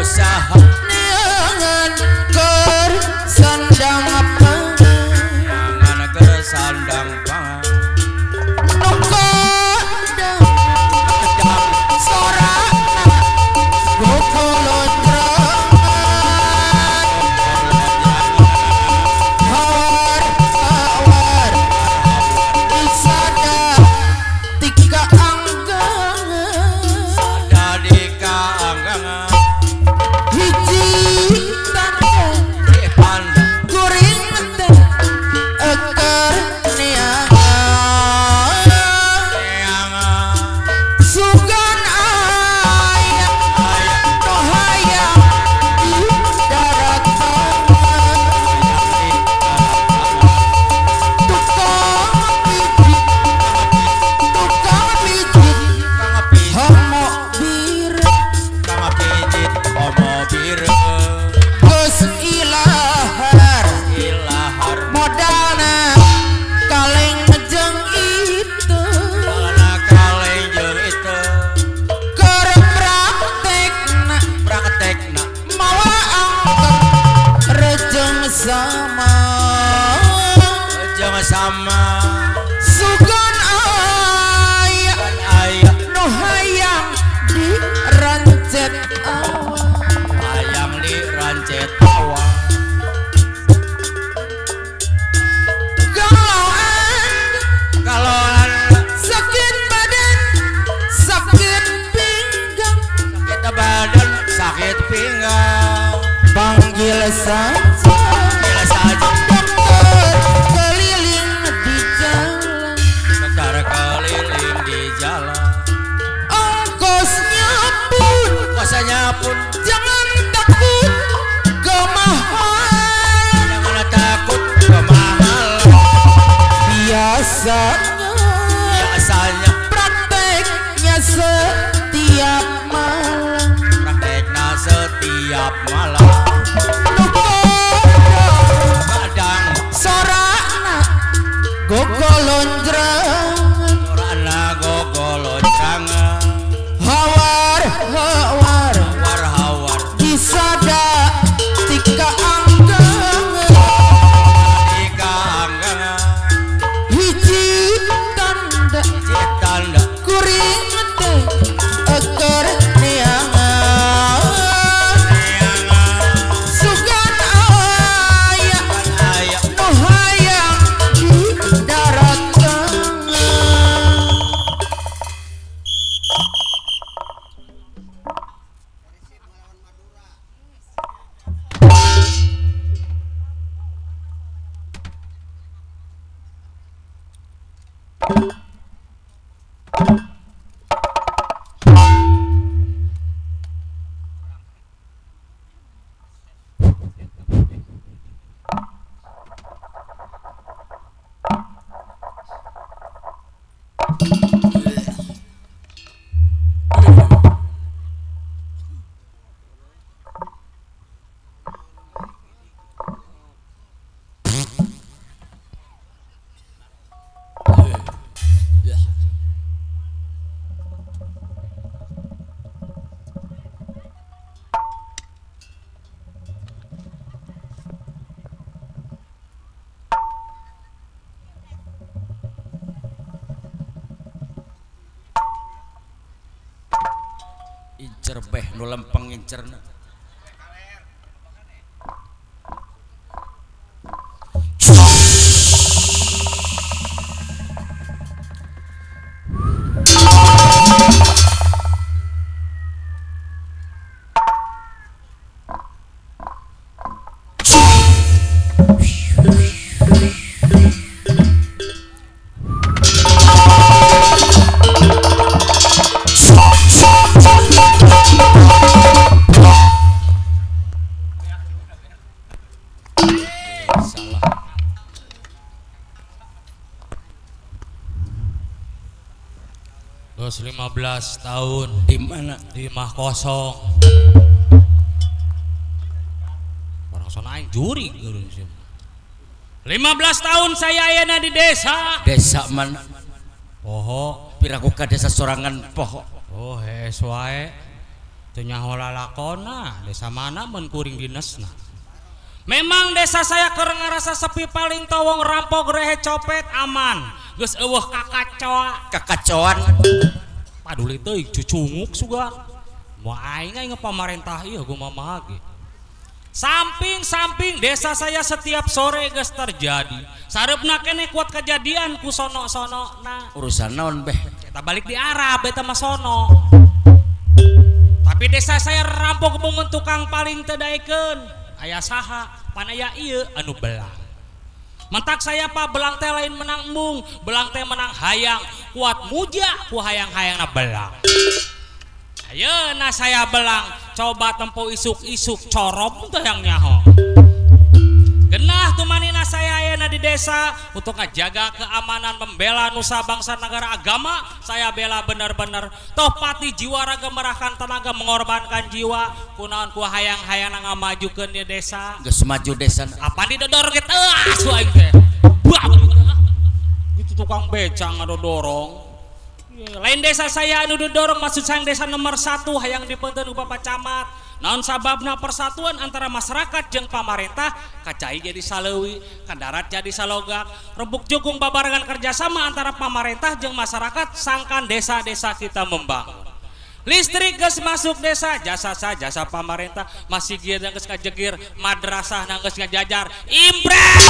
usaha neangan ker sandang apa Jangan kersandang pangan nukada sorana bukulot rangan hawar isada tika anggangan dari kaangangan hiji tanda panda kuring teh eker neangan neangan sugan aya no hayang di daratan tukang pijit homo bir Kang pijit homo biru geus ilahar ilahar modalna kaleng jeung itu Kalana kaleng jeung itu keur praktekna praktekna mawa angker rejeng sama jeung sama sugan aya kan aya nu hayang dirancet awan hayang di rancet awan kalau kalau sakit badan sakit pinggang kita badan sakit pinggang panggil saja bila saja dokter keliling di jalan dokter keliling di jalan ongkosnya pun puasanya pun jangan takut kemahalan jangan takut kemahal biasanya biasanya prakteknya setiap malam praktekna setiap malam Nukoda ngincer beh nu lempeng ngincerna. Terus 15 tahun Di mana? di mah kosong. Orang sana aing juri geureun sih. 15 tahun saya ayana di desa. Desa mana? Poho. Piraku ka desa sorangan poho. Oh, hees wae. Teu nyaho lalakonna, desa mana mun kuring dinesna. Memang desa saya keur ngarasa sepi paling tawong rampok rehe copet aman. Geus eueuh kakacoa. Kakacoan. Paduli teuing cucunguk suga. Moal aing pamarentah ieu kumaha ge. Samping-samping desa saya setiap sore geus terjadi. Sareupna keneh kuat kejadian ku sono-sonona. Urusan naon beh? Eta balik di Arab eta mah sono. Tapi desa saya rampok mungun tukang paling teu daekeun. Aya saha? Pan aya ieu anu belang. Mentak saya Pak belang teh lain menang embung, belang teh menang hayang, kuat muja ku hayang-hayangna belang. Ayeuna saya belang, coba tempo isuk-isuk corom teh yang nyaho. Genah tumanina saya ayeuna di desa untuk ngajaga keamanan, membela nusa bangsa negara agama. Saya bela bener-bener. Toh pati jiwa raga merahkan tenaga mengorbankan jiwa. Kunaon ku hayang-hayang ngamajukeun di desa. Geus maju desa. Apa di dodor ge teu asu aing teh. Bang. Itu tukang beca ngadodorong. Lain desa saya anu didorong maksud saya desa nomor 1 hayang dipeunteun ku Bapak Camat. Naon sababna persatuan antara masyarakat jeung pamarentah kacai jadi saleuwi, kadarat jadi salogak, rebuk jukung babarengan kerjasama antara pamarentah jeung masyarakat sangkan desa-desa kita membangun. Listrik geus masuk desa, jasa pamarentah, masih gieu geus kajegir, madrasah geus ngajajar, impres.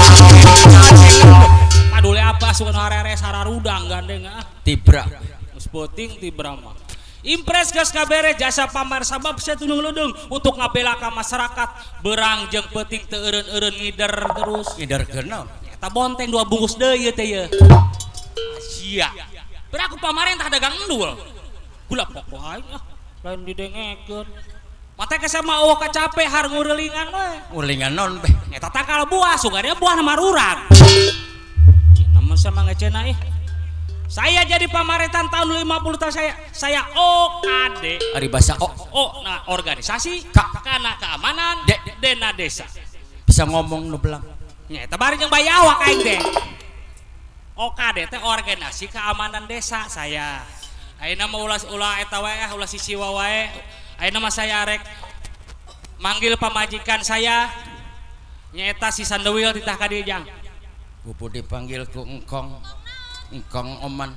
Padule apa sugan harere sararudang gandeng ah. Tibra. Geus peuting tibra mah. Impres geus kabere jasa pamar sabab saya tunung ledeung untuk ngabela ka masyarakat berang jeung peuting teu eureun-eureun ngider terus. Ngiderkeun naon? Eta bonteng 2 bungkus deui ieu teh ieu. Sia. Beraku pamarentah dagang endul. Gula pokok aing ah lain didengekeun. Mate ke sama eueuh kacape har ngureulingan we. Ulingan naon beh? Eta tangkal buah sugarnya buah na marurang. Cina mah sama ngecena Saya jadi pemerintahan tahun 50 tahun saya OKD. Ari basa nah organisasi kana keamanan dena desa. Bisa ngomong nu belang. Nya eta bari jeung bayawak aing teh. OKD teh organisasi keamanan desa saya. Ayeuna mah ulah eta wae ulah sisiwa wae. Ayeuna mah saya rek manggil pamajikan saya nyaeta si Sandewil titah ka dieu jang. Pupu dipanggil ku engkong oman.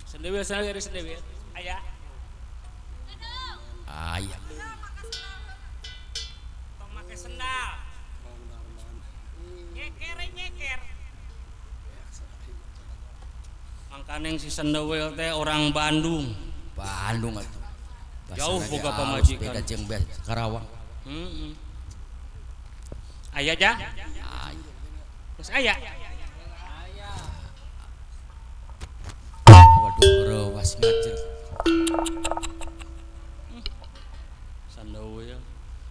Sendewil aya Aya. tong make sendal nyeker mangkaneng si Sendewil teh orang Bandung atuh. jauh boga pamajikan beda jeung Karawang. Aya jang terus aya Waduh rewas ngajer. Sandewil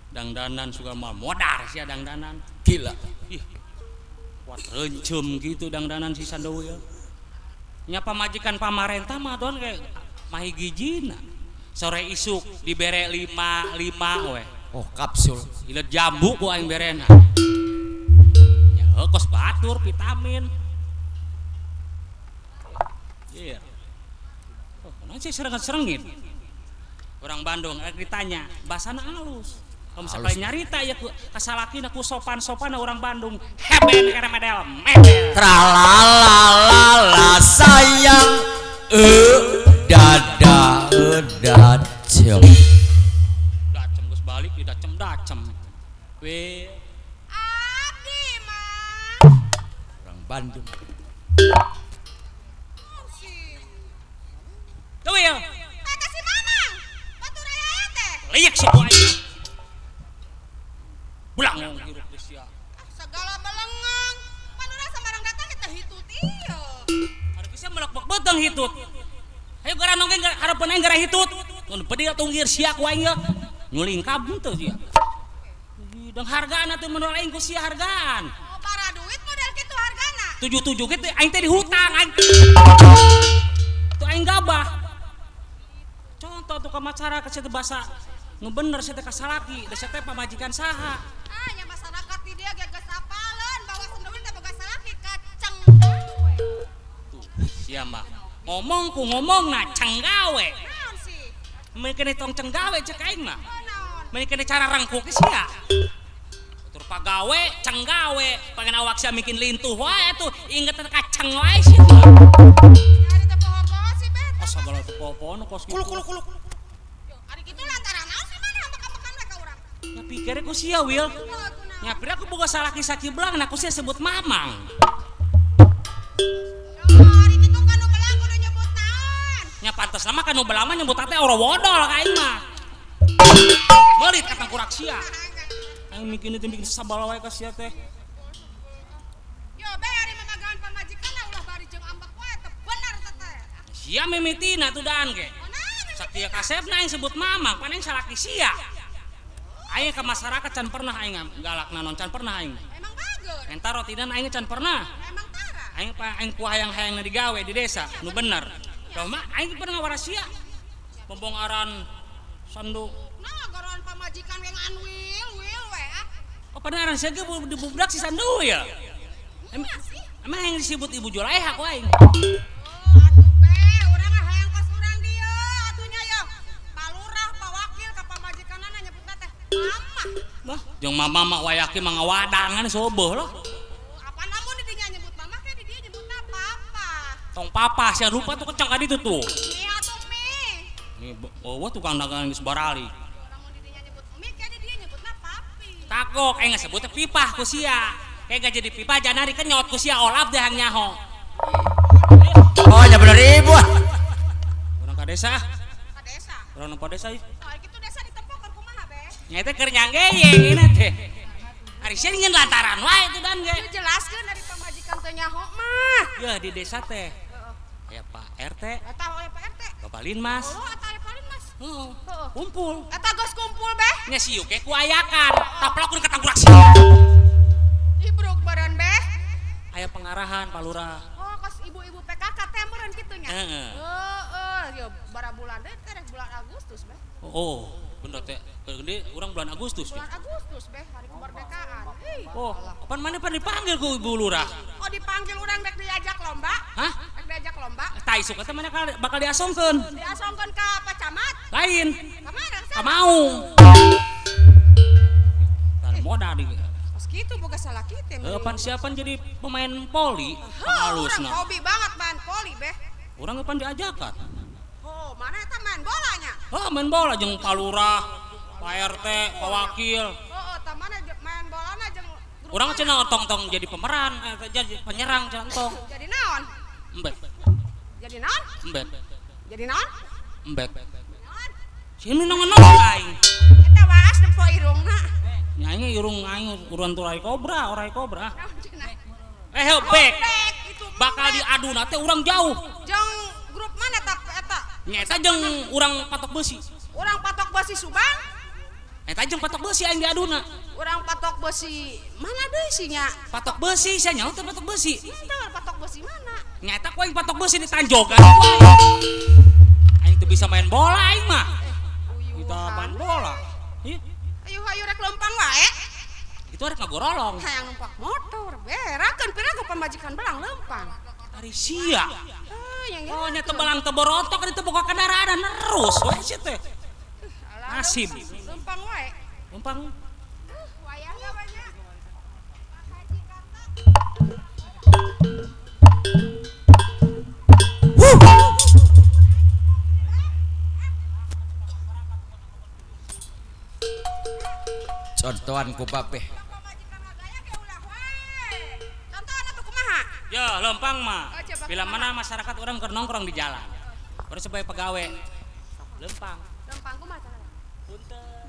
dangdanan suka mal modar sia dangdanan Gila. ih kuat rencem gitu dangdanan si Sandewil nya pamajikan pamarentah mah don kayak mahigijina sore isuk dibere 5 we. Oh kapsul. Ilet jambu ku aing berena. Ya kos batur vitamin. Iya. Oh, kenapa sih serengit? Orang Bandung ditanya, bahasana halus. Kalau misalnya nyarita ya kasalakina ku sopan-sopan orang Bandung. Heben karena medel, medel. Tralalala sayang Wil. Abdi mah. Orang Bandung. Tuh Wil. Kata si Mamang. Baturaya teh. Liyak semua ini. Pulang yang hirup teh sia. Segala belengang. Panura samarang datang kita hitut iya. Ada kisah melak-bak beteng hitut. Ayo gara nongeng harapan aing gara hitut. Mun pedi tunggir sia ku aing ya. Nyuling kabun teh sia. Dan hargaan atuh menurut aing ku sia hargaan. Oh, para duit model kitu hargana. 77 gitu aing teh dihutang aing. Tuh aing gabah. Contoh tuh ke masyarakat saya bahasa nu bener saya teh kasalaki, da saya teh pamajikan saha. Ah, nya masyarakat di dia geus apaleun bahwa sendeueun teh boga salaki kacang. Sia mah ngomong ku ngomong na cenggawe. Naon sih? Meukeun tong cenggawe cek aing mah. Oh, naon? Meukeun cara rangkuk sia. Tur pagawe cenggawe, pengen awak sia bikin lintuh wae atuh inget kacang wae sia. Ari teh poho-poho sih bet. Asa bala teu poho-poho nu kos kitu. Yo, ari kitu lantaran naon sih mana makan-makan we ka urang. Ya pikir ku sia Wil. Oh, kunaon? Nyapir aku boga salaki sakiblang na ku sia sebut Mamang. Yo, ari kitu kan nu belang kudu nyebut naon? Nya pantes nama kan nu belama nyebut teh ora wodol ka aing mah. Melit kata kurak sia. Aing mikir teh bikin sabala wae ka sia teh. Yo, be ari mamagahan pamajikanna ulah bari jeung ambek wae teh bener teh. Sia mimitina tuh daan ge. Oh, naon? Saktia kasepna aing sebut Mamang, pan aing salaki sia. Aing ke masyarakat can pernah aing galakna non can pernah aing. Emang bagus. Entar rotidan aing can pernah. Emang tara. Aing ku hayang-hayang digawe di desa nu bener. Tah mah aing pernah ngawara sia. Pembongkaran sanduk. Nah, goron pamajikan yang wil we ah. Oh pernah aran sia ge dibubdak si sandu ya. Emang yang disebut Ibu Julaiha ku aing. Oh, atuh be, urang hayang kos urang dieu atunya yo. Palurah, pawakil ka pamajikanana nyebutna teh mama. Bah, jeung mama mah wayaki mah ngawadangan soboh loh. Apa namun di dinya nyebut mama ke di dia nyebutna papa. Tong papa sia lupa tuh kecang ka ditu tuh. Nih atuh mi. Nih bawa tukang dagangan geus barali. Urang mun di dinya nyebut mi ke di dia nyebutna papi. Takok aing sebutnya pipah ku sia. Kayak gak jadi pipa janari kenyot ku sia olap deh hang nyaho. Oh, nya bener ibu. Urang ka desa, Ka desa. urang nu ka desa ieu. Soal kitu desa ditempokeun kumaha be? Nya teh keur nyanggeyeng ini teh. Ari sia ngeun lantaran wae itu dan ge. Itu jelaskeun dari pamajikan teh nyaho mah. Ya di desa teh. Ya Pak RT, Eta we Pak RT. Bapak Linmas. Oh, eta aya palin Mas. Heeh. Heeh. Kumpul. Eta geus kumpul be. Nya sieu ke kuayakan. Taplok kun kata gurak sia. Ibruk beureun be. Aya pengarahan Pak Lurah. Oh, kos ibu-ibu PKK teh meureun kitu nya. Heeh. Heeh, yo bara bulan deui teh bulan Agustus be. Oh, bener teh. Gede urang bulan Agustus. Bulan Agustus be, hari kemerdekaan. Ih. Oh, kapan mana pan dipanggil ku Ibu Lurah? Oh, dipanggil urang rek diajak lomba? Hah? Rek diajak lomba? Tai suka teh mana bakal diasongkeun. Diasongkeun ka Pacamat? Lain. Ka mana? Ka Maung. Tan moda di. Kos kitu boga salah kitu. Pan siapan jadi pemain poli Urang halusna. hobi banget main voli be. Urang pan diajakan. Oh, mana eta main bolanya? Oh, main bola jeung Pak Lurah, Pak RT, Pak Wakil. Oh, eta mana main bolana jeung grup Urang mana? cenah tong-tong jadi pemeran, jadi penyerang cenah tong. Jadi naon? Embet. Jadi naon? Embet. Jadi naon? Embet. Naon? Sini nongon aing. Eta waas nempo irungna. Nyanyi irung aing uruan turai kobra, orai kobra. Naon cenah? Bek. Bek, itu Bakal bek. diaduna teh urang jauh. Jeung grup mana eta? Nyata jeung urang patok besi. Urang patok besi Subang, Eta jeung patok besi aing diaduna. urang patok besi mana deui sih nya? Patok besi sia nyaho teh patok besi. Teu patok besi mana? Nyata ku aing patok besi di Tanjogan. Aing teu bisa main bola aing mah. Kita main bola. Ieu Ayo rek lempang wae. itu arek ngagorolong. Hayang numpak motor, berakeun piraga pamajikan belang lempang. Ari sia. Yang Oh nya teu belang teu borotok di teu boga kendaraan terus we sia teh. Nasib. Lempang wae. Umpang Wayang ya banyak. Haji Karta. Contoh soan ku babeh. Contohna tuh kumaha? Ya lempang mah. Oh, coba Bila kumaha? mana masyarakat orang keur nongkrong di jalan. Baru sebagai pegawai. Lempang. Lempang kumaha carana? Punten.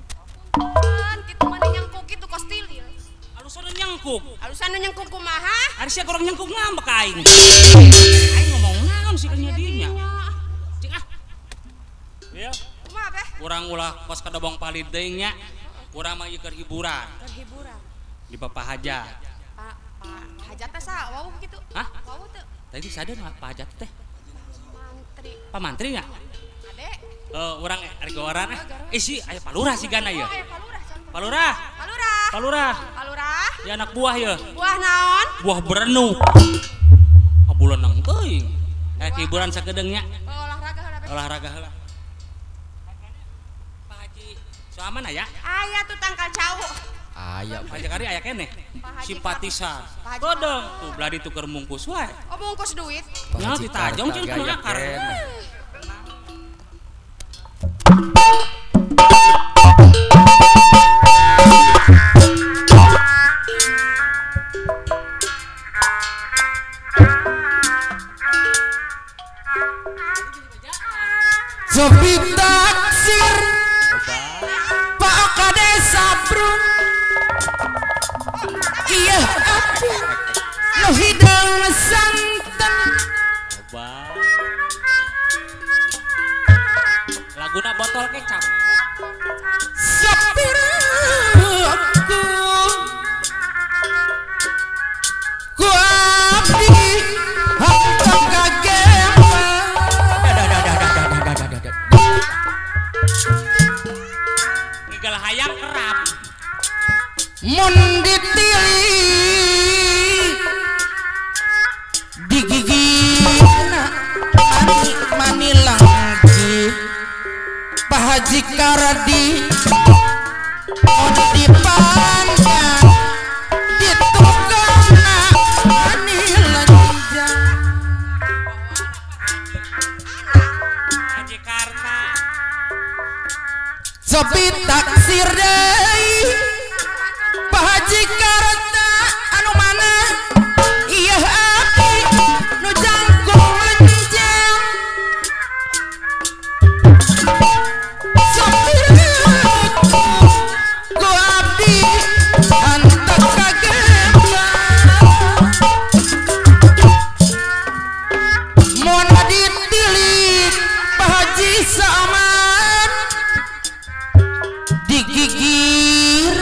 Punten, kitu mah nyangkuk kitu kostilil. Alusan nyangkuk. Alusan nu nyangkuk kumaha? Ari sia kurang nyangkuk ngambek aing. Aing ngomong naon sih nya dinya. Cing ah. Ya, Kumaha beh? urang ulah kos kadobong palid deui nya. Urang mah ieu keur hiburan Keur hiburan. di Bapak Hajat. Pak hajat teh sa wawuh kitu. Hah? Wawuh teu Tadi sadar mah Pak Hajat teh. mantri. Pak Mantri nya? Ade. Urang ari gawaran si aya palurah si gana Oh, ya. aya palurah can. Palurah. Palurah. Palurah. Palurah. Ya anak buah ya. Buah naon? Buah berenuk. Bulan nang teuing. Hiburan sakedeungnya. Olahraga heula beh. Olahraga heula. Pak Haji soamana ya? Aya tuh tangkal cau. Aya Pak Haji kari aya keneh. Pak Haji Simpatisan. Pak Haji Kodong tuh beladi tuker mungkus wae. Oh bungkus duit. Nya ditajong jeung teu akar. Sopi taksir Pak Kades Sabrun Iya aku Nu hidang santen Obat. Laguna botol kecap. Sopir aku Ku abdi Harta kagema Ngigal hayang kerap. Mun ditilih digigina mani langgi Pak Haji Karadi mun dipandang ditukana mani lanjang Haji Karta. Sopi taksir deui Pak Haji Karta anu mana iya abdi nu jangkung lenjang sopir ku abdi hantak kagema mun ditilih Pak Haji Saman digigir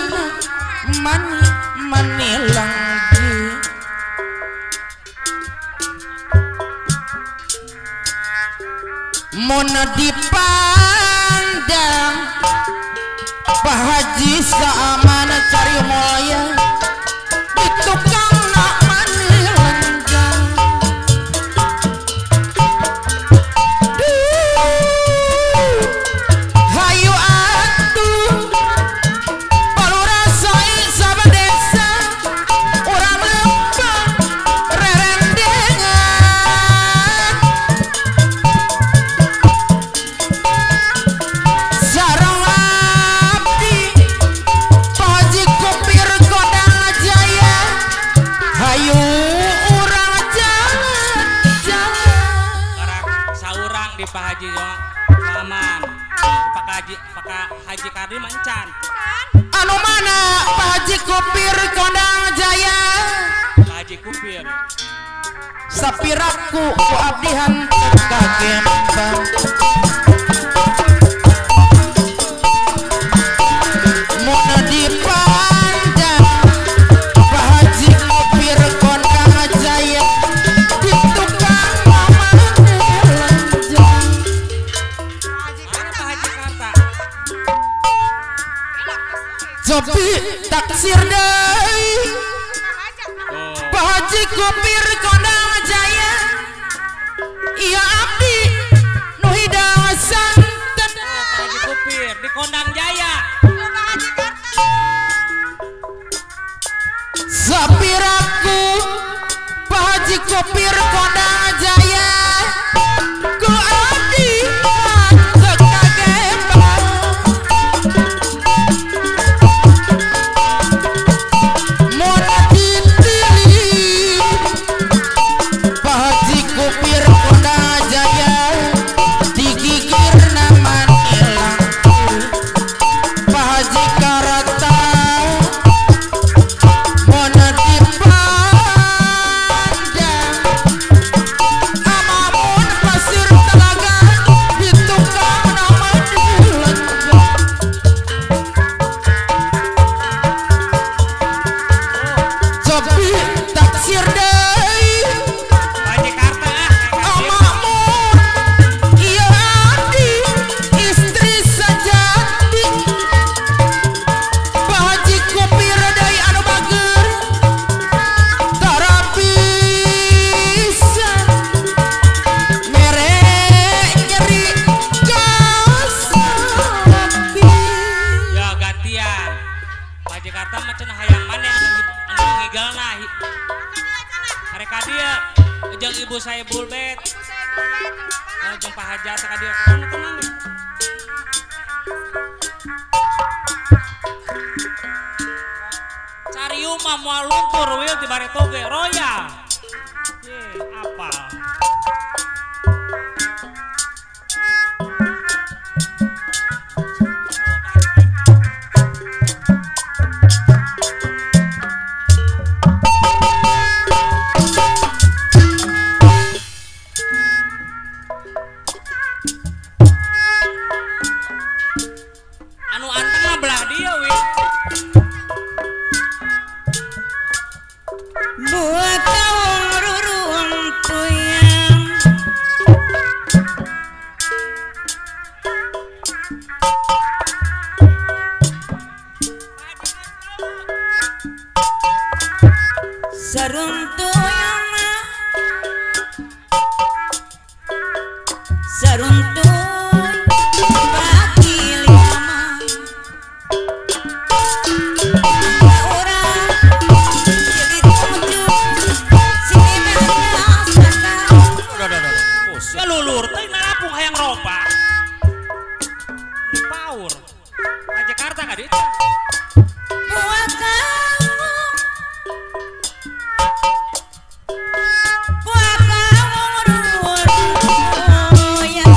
mani langgi mun dipandang Pak Haji Saamana cari mulya di tukang nak mani lenjang hayu atuh palurah soi sabadesa urang lempang rerendengan sareng abdi Pak Haji Kopir Kodang Jaya hayu urang jalan-jalan Karak saurang di Pak Haji Saman. Pak Haji Kardi mancan. anu mana Pak Haji Kopir Kodang Jaya Pak Haji Kupir. sapiraku ku abdihan kagembang mun dipandang Pak Haji Kopir Kodang Jaya di tukang mani lenjang Mana Pak Haji Karta? Sopi taksir deui Oh, Pak Haji Kopir Kodang Jaya iya abdi nu hidang santen Pak Haji Kupir di Kondang Jaya. sapiraku Pak Haji Kopir Kodang Jaya ku abdi hantak kagembang jeung ibu saya Bulbet. Ibu saya bulbet. Oh, jeung Pak Haja saka dia. Tenang. Carium mah moal luntur wil di baretoge roya. Ye, apa? Anu anteng mah belah dia wil. Buat kawung rurung puyang Saruntuy pagi lama orang jadi tujuh sini belas Ya lulur teh nalapung hayang roba. Di Paur. Ka Jakarta ka dieu. buat kamu rurung puyang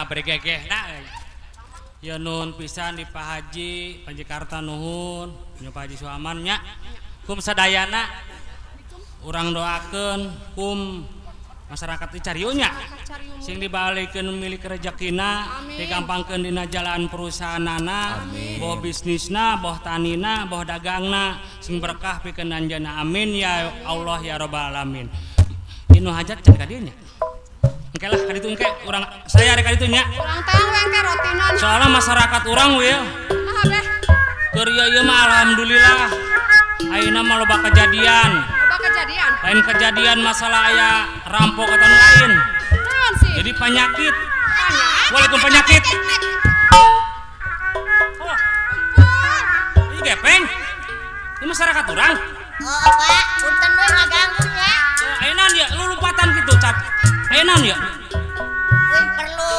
bari gegehna euy. Ya nuhun pisan di Pak Haji Panjakarta nuhun, nya Pak Haji Suaman nya. Kum sadayana urang doakeun kum masyarakat di Cariunya sing dibalikeun milik rezekina digampangkeun dina jalan perusahaanana boh bisnisna boh tanina boh dagangna sing berkah pikeun anjeunna amin ya Allah ya rabbal alamin. Inu hajat can ka dieu nya engke lah kaditu engke urang saya rek kaditu nya Urang teh engke rotinan. soalna masyarakat urang we Nah, beh. keur ieu mah alhamdulillah ayeuna mah loba kejadian. Loba kejadian. Lain kejadian masalah aya rampok atau lain. Naon sih? Jadi penyakit. Banyak. Waalaikum penyakit. Oh, ini gepeng. Ini masyarakat orang. Oh, Pak, punten we ngaganggu ya. Ayeuna dia lulupatan gitu, Cat. Ayeuna dia. Wing perlu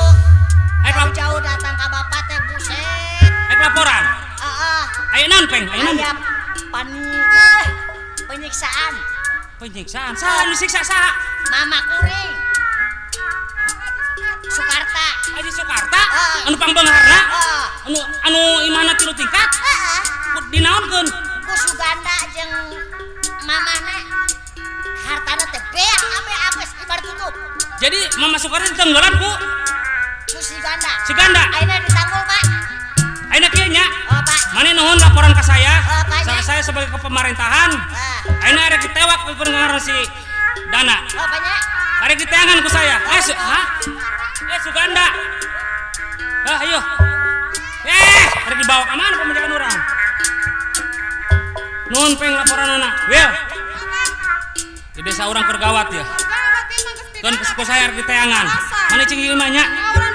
jauh datang ka Bapak teh buset. Laporan. Heeh. Ayeuna peng, ayeuna. Aya penyiksaan. Penyiksaan. Saha disiksa saha? Mama kuring. Sukarta. Haji Soekarta. Anu pangbeungharna. Anu imana 3 tingkat. Heeh. Dinaonkeun? Ku Suganda jeung mamana hartana teh beak apes ibar tutup. Jadi Mama Soekarta ditenggelan ku Ku si Ganda. Ayeuna ditanggul, Pak. Ayeuna kieu nya. Oh, Pak. Mane nuhun laporan ke saya. Pak, Salah saya sebagai kepemerintahan. Ayeuna arek ditewak ku pendengaran si Dana. Oh, banyak. Arek diteangan ku saya. Suganda. Ayo. Arek dibawa ka mana pemeriksaan urang? Nuhun peng laporan anak. Wil. Di desa urang keur gawat ya. Kan ku saya arek diteangan. Mane cing ieu mah nya?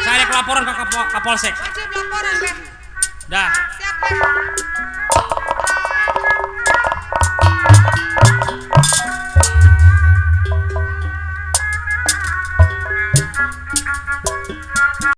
Saya arek laporan ka Kapolsek. Wajib laporan, Beh. Dah. Siap, Beh.